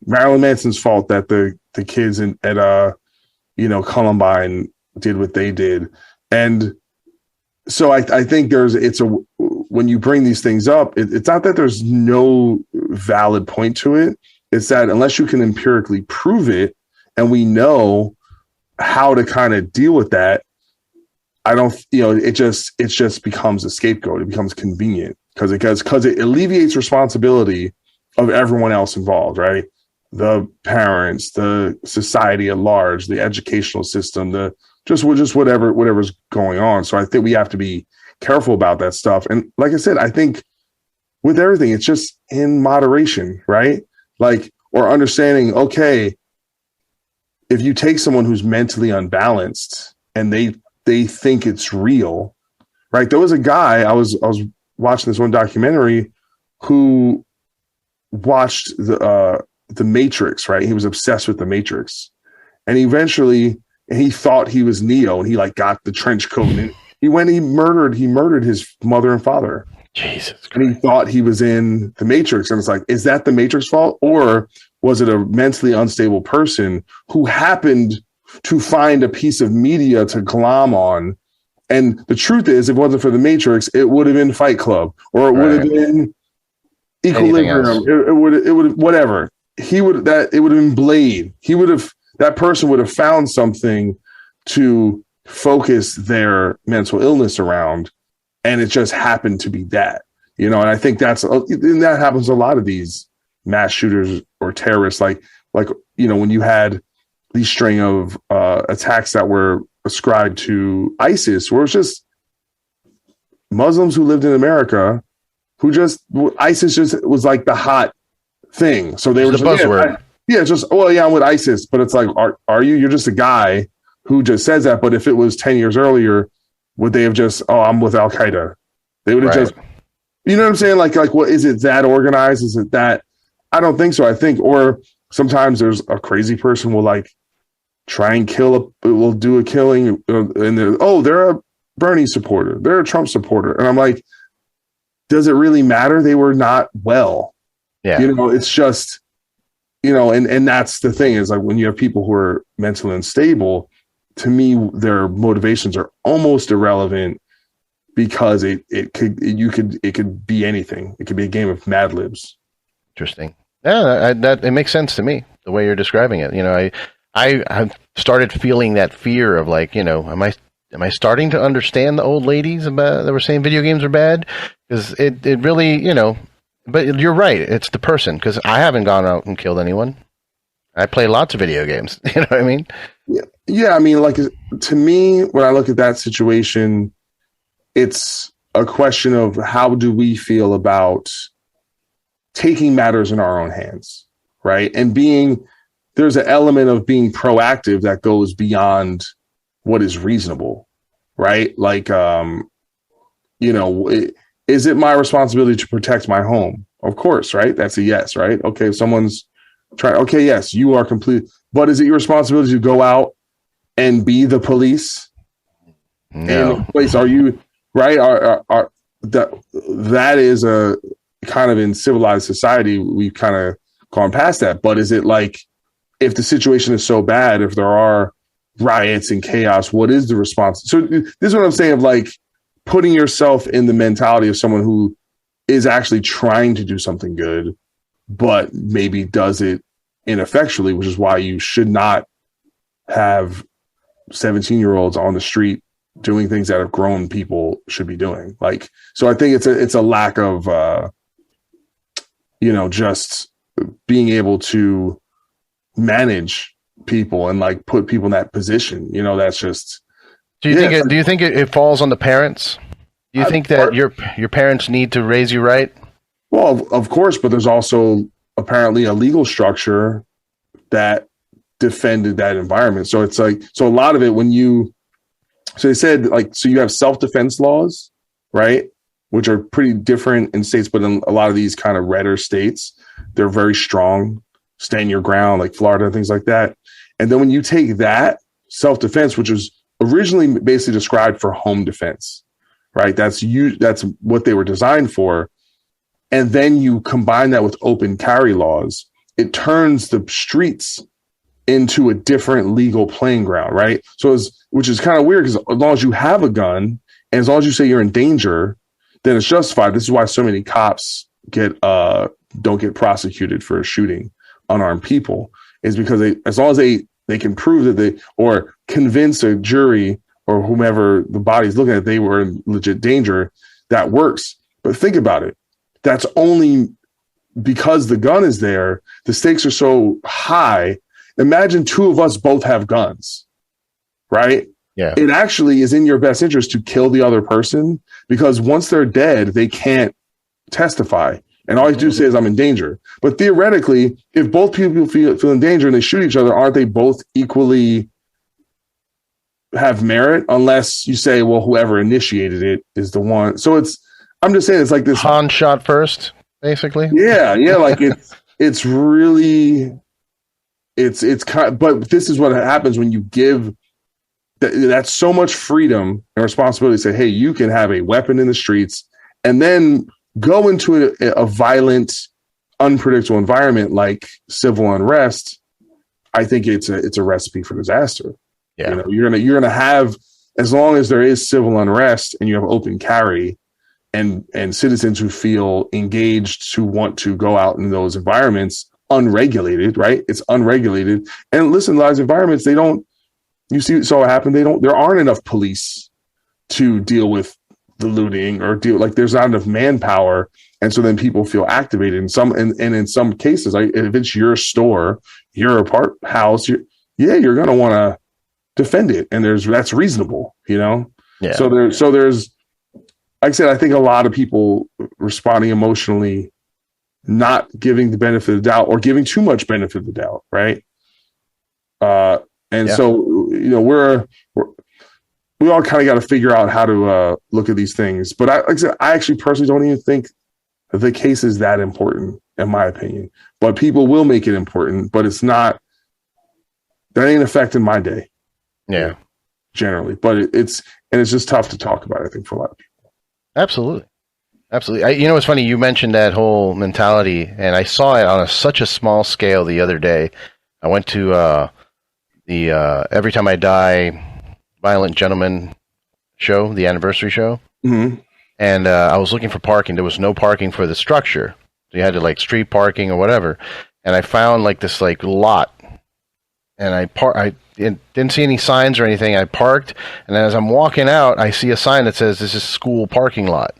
Marilyn Manson's fault that the kids at Columbine did what they did. And so I think when you bring these things up, it's not that there's no valid point to it. It's that unless you can empirically prove it and we know how to kind of deal with that, it just becomes a scapegoat. It becomes convenient because it alleviates responsibility of everyone else involved, right? The parents, the society at large, the educational system, just whatever's going on. So I think we have to be careful about that stuff. And like I said, I think with everything, it's just in moderation, right? Like, or understanding, okay, if you take someone who's mentally unbalanced and they think it's real, right? There was a guy, I was watching this one documentary who watched the Matrix, right? He was obsessed with the Matrix. And he thought he was Neo, and he like got the trench coat and he murdered his mother and father. Jesus Christ. And he thought he was in the Matrix. And it's like, is that the Matrix fault? Or was it a mentally unstable person who happened to find a piece of media to glom on? And the truth is, if it wasn't for the Matrix, it would have been Fight Club, or it would have been Equilibrium. It would whatever. It would have been Blade. That person would have found something to focus their mental illness around, and it just happened to be that, and I think that happens a lot of these mass shooters or terrorists, like when you had these string of attacks that were ascribed to ISIS, where it's just Muslims who lived in America ISIS just was like the hot thing. So they were just the buzzword. I'm with ISIS, but it's like, are you? You're just a guy who just says that. But if it was 10 years earlier, would they have just, I'm with Al Qaeda? They would have just, you know what I'm saying? Like, what is it that organized? Is it that? I don't think so. I think, or sometimes there's a crazy person will like try and will do a killing, and they're a Bernie supporter, they're a Trump supporter, and I'm like, does it really matter? They were not well. Yeah, it's just. And that's the thing is like when you have people who are mentally unstable, to me, their motivations are almost irrelevant because it could be anything. It could be a game of Mad Libs. Interesting. Yeah, it makes sense to me the way you're describing it. I started feeling that fear of like, am I starting to understand the old ladies that were saying video games are bad? Because it really, But you're right. It's the person, because I haven't gone out and killed anyone. I play lots of video games. You know what I mean? Yeah. I mean, like, to me, when I look at that situation, it's a question of how do we feel about taking matters in our own hands, right? And there's an element of being proactive that goes beyond what is reasonable, right? Like, is it my responsibility to protect my home? Of course, right? That's a yes, right? Okay, if someone's trying, okay, yes, you are complete. But is it your responsibility to go out and be the police? No. In a place, are you right? Are that is a kind of, in civilized society, we've kind of gone past that. But is it like, if the situation is so bad, if there are riots and chaos, what is the response? So this is what I'm saying, of like putting yourself in the mentality of someone who is actually trying to do something good, but maybe does it ineffectually, which is why you should not have 17-year-olds on the street doing things that grown people should be doing. Like, so I think it's a lack of, just being able to manage people and like put people in that position. That's just. Do you think it falls on the parents? Do you think that your parents need to raise you right? Well, of course, but there's also apparently a legal structure that defended that environment. So it's like, so a lot of it so they said, like, so you have self-defense laws, right? Which are pretty different in states, but in a lot of these kind of redder states, they're very strong, stand your ground, like Florida and things like that. And then when you take that self-defense, which was originally basically described for home defense, right? That's what they were designed for. And then you combine that with open carry laws, it turns the streets into a different legal playing ground, right? So which is kind of weird, because as long as you have a gun and as long as you say you're in danger, then it's justified. This is why so many cops don't get prosecuted for shooting unarmed people, is because as long as they can prove that or convince a jury or whomever the body's looking at, they were in legit danger, that works. But think about it. That's only because the gun is there. The stakes are so high. Imagine two of us both have guns, right? Yeah. It actually is in your best interest to kill the other person, because once they're dead, they can't testify. And all you do say is, I'm in danger. But theoretically, if both people feel in danger and they shoot each other, aren't they both equally have merit? Unless you say, well, whoever initiated it is the one. So I'm just saying, it's like this. Han shot first, basically. Yeah. Like it's really, it's kind of, but this is what happens when you give that's so much freedom and responsibility to say, hey, you can have a weapon in the streets and then go into a violent, unpredictable environment like civil unrest. I think it's a recipe for disaster. Yeah. You're gonna have, as long as there is civil unrest and you have open carry and citizens who feel engaged, who want to go out in those environments unregulated, right? It's unregulated. And listen, a lot of environments, you see, so what happened. There aren't enough police to deal with the looting or there's not enough manpower. And so then people feel activated in in some cases, like if it's your store, your house, you're going to want to defend it. And that's reasonable, Yeah. So there's, like I said, I think a lot of people responding emotionally, not giving the benefit of the doubt or giving too much benefit of the doubt. Right. So, we all kind of got to figure out how to look at these things. But like I said, I actually personally don't even think the case is that important, in my opinion. But people will make it important, but it's not, that ain't affecting my day. Yeah. Generally. But it's just tough to talk about, I think, for a lot of people. Absolutely. It's funny, you mentioned that whole mentality, and I saw it on such a small scale the other day. I went to the Every Time I Die Violent Gentleman show, the anniversary show. Mm-hmm. And I was looking for parking. There was no parking for the structure. So you had to street parking or whatever. And I found this lot. And I didn't see any signs or anything. I parked. And then as I'm walking out, I see a sign that says this is school parking lot.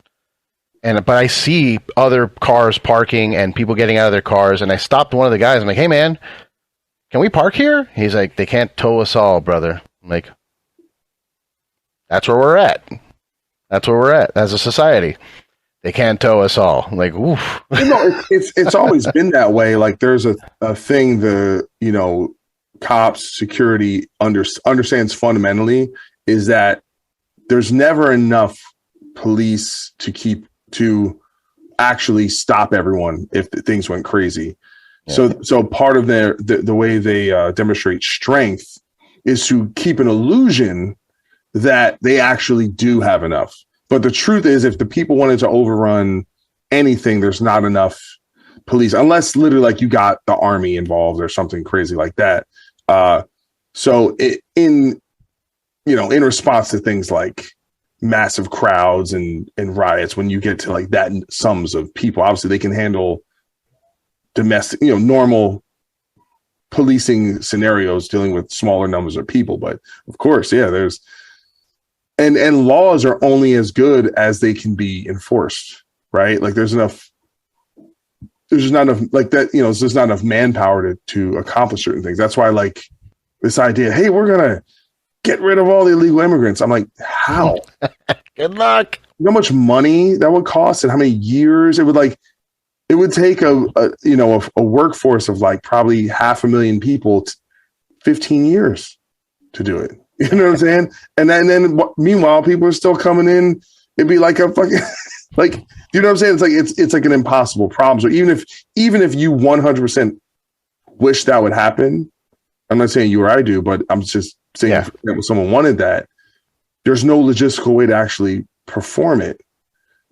But I see other cars parking and people getting out of their cars. And I stopped one of the guys. I'm like, hey, man, can we park here? He's like, they can't tow us all, brother. I'm like, that's where we're at. That's where we're at as a society. They can't tow us all. I'm like, oof. It's always been that way. Like there's a thing cops, security understands fundamentally is that there's never enough police to actually stop everyone if things went crazy. Yeah. So part of the way they demonstrate strength is to keep an illusion that they actually do have enough. But the truth is, if the people wanted to overrun anything, there's not enough police, unless literally like you got the army involved or something crazy like that. In response to things like massive crowds and riots, when you get to like that sums of people, obviously they can handle domestic, normal policing scenarios dealing with smaller numbers of people. But of course, yeah, there's and laws are only as good as they can be enforced, right? Like there's not enough like that, there's just not enough manpower to accomplish certain things. That's why like this idea, hey, we're gonna get rid of all the illegal immigrants. I'm like, how? Good luck. You know how much money that would cost and how many years it would take a workforce of like probably 500,000 people, 15 years to do it. You know what I'm saying? And then meanwhile, people are still coming in. It'd be like a fucking like, you know what I'm saying? It's like an impossible problem. So even if you 100% wish that would happen, I'm not saying you or I do, but I'm just saying if someone wanted that, there's no logistical way to actually perform it.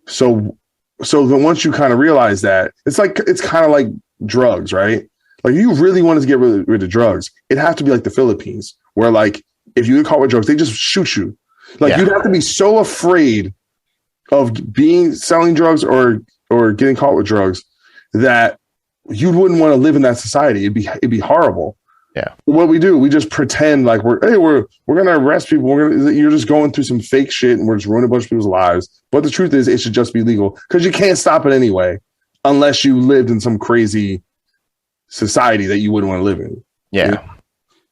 So then once you kind of realize that, it's kind of like drugs, right? Like you really wanted to get rid of drugs, it'd have to be like the Philippines, where like if you get caught with drugs, they just shoot you. Like you'd have to be so afraid of selling drugs or getting caught with drugs that you wouldn't want to live in that society. It'd be horrible. Yeah. What we do, we just pretend like we're going to arrest people. You're just going through some fake shit and we're just ruining a bunch of people's lives. But the truth is, it should just be legal because you can't stop it anyway, unless you lived in some crazy society that you wouldn't want to live in. Yeah. You know?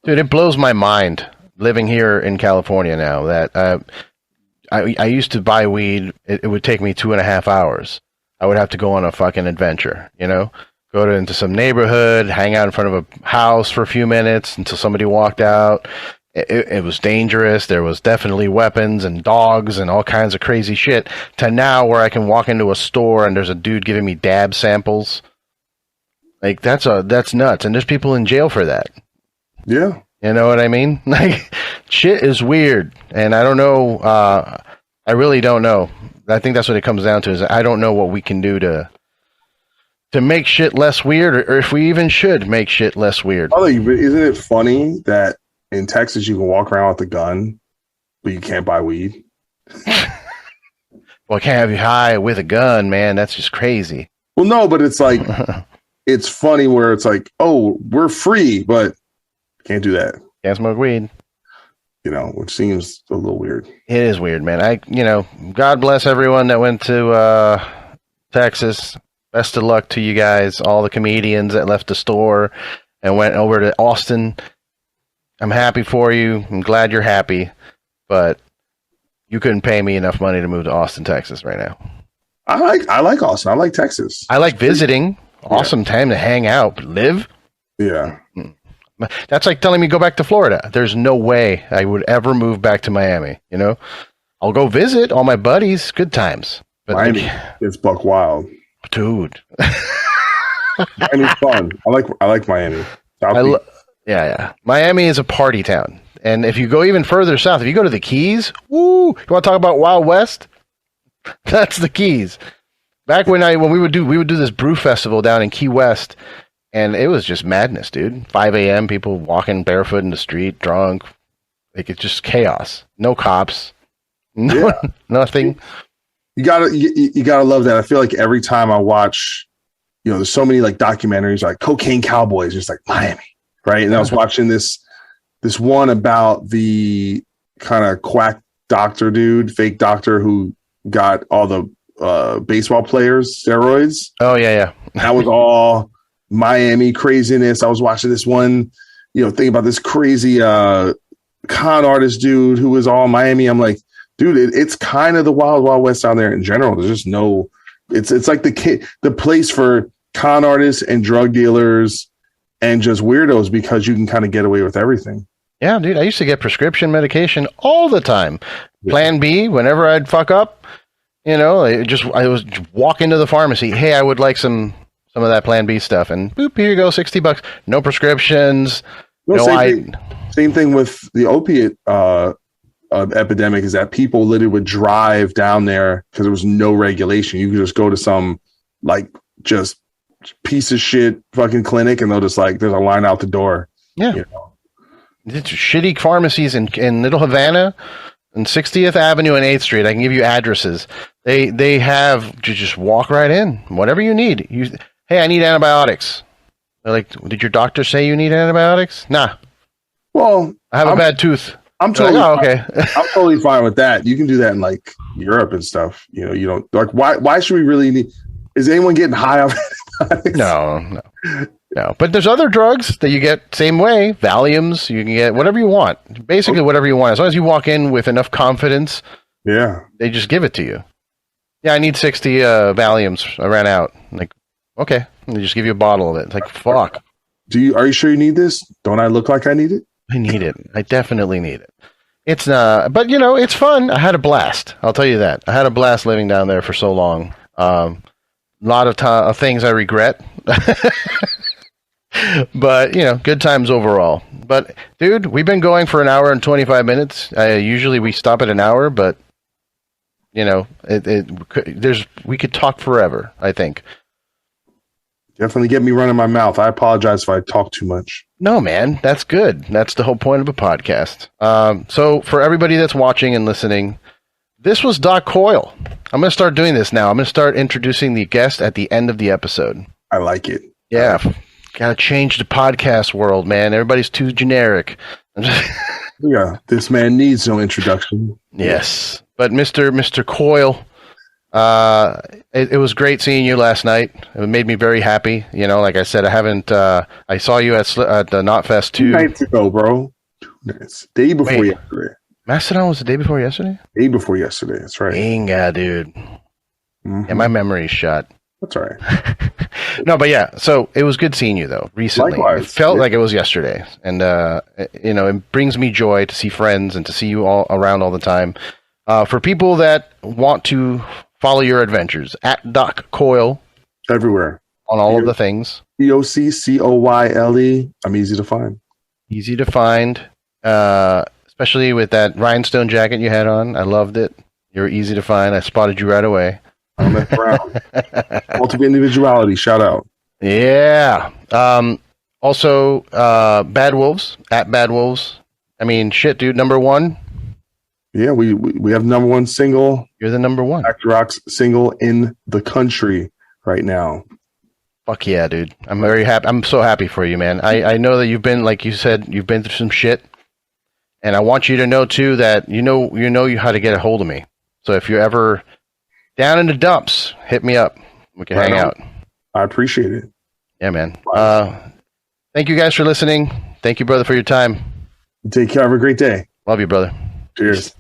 Dude, it blows my mind living here in California now that I used to buy weed. It would take me 2.5 hours. I would have to go on a fucking adventure, go into some neighborhood, hang out in front of a house for a few minutes until somebody walked out. It was dangerous. There was definitely weapons and dogs and all kinds of crazy shit, to now where I can walk into a store and there's a dude giving me dab samples. Like that's nuts. And there's people in jail for that. Yeah. You know what I mean? Like shit is weird. And I don't know. I really don't know. I think that's what it comes down to, is I don't know what we can do to make shit less weird, or if we even should make shit less weird. Isn't it funny that in Texas you can walk around with a gun, but you can't buy weed? Well, I can't have you high with a gun, man. That's just crazy. Well, no, but it's like, it's funny where it's like, oh, we're free, but can't do that. Can't smoke weed. Which seems a little weird. It is weird, man. God bless everyone that went to Texas. Best of luck to you guys, all the comedians that left the store and went over to Austin. I'm happy for you. I'm glad you're happy, but you couldn't pay me enough money to move to Austin, Texas right now. I like Austin. I like Texas. I like visiting. Awesome time to hang out, but live? Yeah. That's like telling me go back to Florida. There's no way I would ever move back to Miami, I'll go visit all my buddies, good times. But Miami is buck wild. Dude. Miami's fun. I like Miami. Yeah. Miami is a party town. And if you go even further south, if you go to the Keys, woo, you want to talk about Wild West? That's the Keys. Back when we would do this brew festival down in Key West, and it was just madness, dude. 5 a.m., people walking barefoot in the street, drunk. Like, it's just chaos. No cops. Nothing. You gotta love that. I feel like every time I watch, there's so many like documentaries like Cocaine Cowboys, just like Miami, right? And I was watching this one about the kind of quack doctor dude, fake doctor who got all the baseball players steroids. Oh yeah. That was all Miami craziness. I was watching this one, thing about this crazy con artist dude who was all Miami. I'm like, dude, it's kind of the wild, wild west down there in general. There's just no, it's like the place for con artists and drug dealers and just weirdos, because you can kind of get away with everything. Yeah, dude, I used to get prescription medication all the time. Yeah. Plan B, whenever I'd fuck up, I was walk into the pharmacy. Hey, I would like some of that Plan B stuff, and boop, here you go, $60. No prescriptions, No, same thing with the opiate epidemic is that people literally would drive down there because there was no regulation. You could just go to some like just piece of shit fucking clinic and they'll just like there's a line out the door. Yeah. You know? It's shitty pharmacies in Little Havana and 60th Avenue and 8th Street. I can give you addresses. They have to just walk right in. Whatever you need. Hey, I need antibiotics. They're like, did your doctor say you need antibiotics? Nah. Well, I have a bad tooth. I'm totally like, okay. I'm totally fine with that. You can do that in like Europe and stuff. You know, you don't like why should we really need is anyone getting high off antibiotics? No. But there's other drugs that you get same way. Valiums, you can get whatever you want. Basically whatever you want. As long as you walk in with enough confidence, they just give it to you. Yeah, I need 60 Valiums. I ran out. I'm like, okay. And they just give you a bottle of it. It's like, fuck. Are you sure you need this? Don't I look like I need it? I need it. I definitely need it. It's but you know, it's fun. I had a blast. I'll tell you that. I had a blast living down there for so long. A lot of things I regret. But, you know, good times overall. But, dude, we've been going for an hour and 25 minutes. Usually we stop at an hour, but, you know, we could talk forever, I think. Definitely get me running my mouth. I apologize if I talk too much. No, man, that's good. That's the whole point of a podcast. So for everybody that's watching and listening, this was Doc Coyle. I'm going to start doing this now. I'm going to start introducing the guest at the end of the episode. I like it. Yeah. Got to change the podcast world, man. Everybody's too generic. Yeah, this man needs no introduction. Yes. But Mr. Coyle, it was great seeing you last night. It made me very happy. You know, like I said, I saw you at the Knotfest 2 nights ago, bro. 2 nights. Day before yesterday. Mastodon was the day before yesterday? Day before yesterday, that's right. Inga, dude. Mm-hmm. Yeah, my memory's shot. That's all right. No, but yeah, so it was good seeing you, though, recently. Likewise. It felt like it was yesterday. And, you know, it brings me joy to see friends and to see you all around all the time. For people that want to follow your adventures, at Doc Coyle. Everywhere. On all of the things. DocCoyle. I'm easy to find. Easy to find. Especially with that rhinestone jacket you had on. I loved it. You were easy to find. I spotted you right away. I'm at Brown. Multiple individuality. Shout out. Yeah. Also, Bad Wolves. At Bad Wolves. I mean, shit, dude. Number 1. Yeah, we have number 1 single. You're the number 1. Actor Rock's single in the country right now. Fuck yeah, dude. I'm very happy. I'm so happy for you, man. I know that you've been, like you said, you've been through some shit. And I want you to know, too, that you know how to get a hold of me. So if you're ever down in the dumps, hit me up. We can hang out. I appreciate it. Yeah, man. Thank you guys for listening. Thank you, brother, for your time. Take care. Have a great day. Love you, brother. Cheers.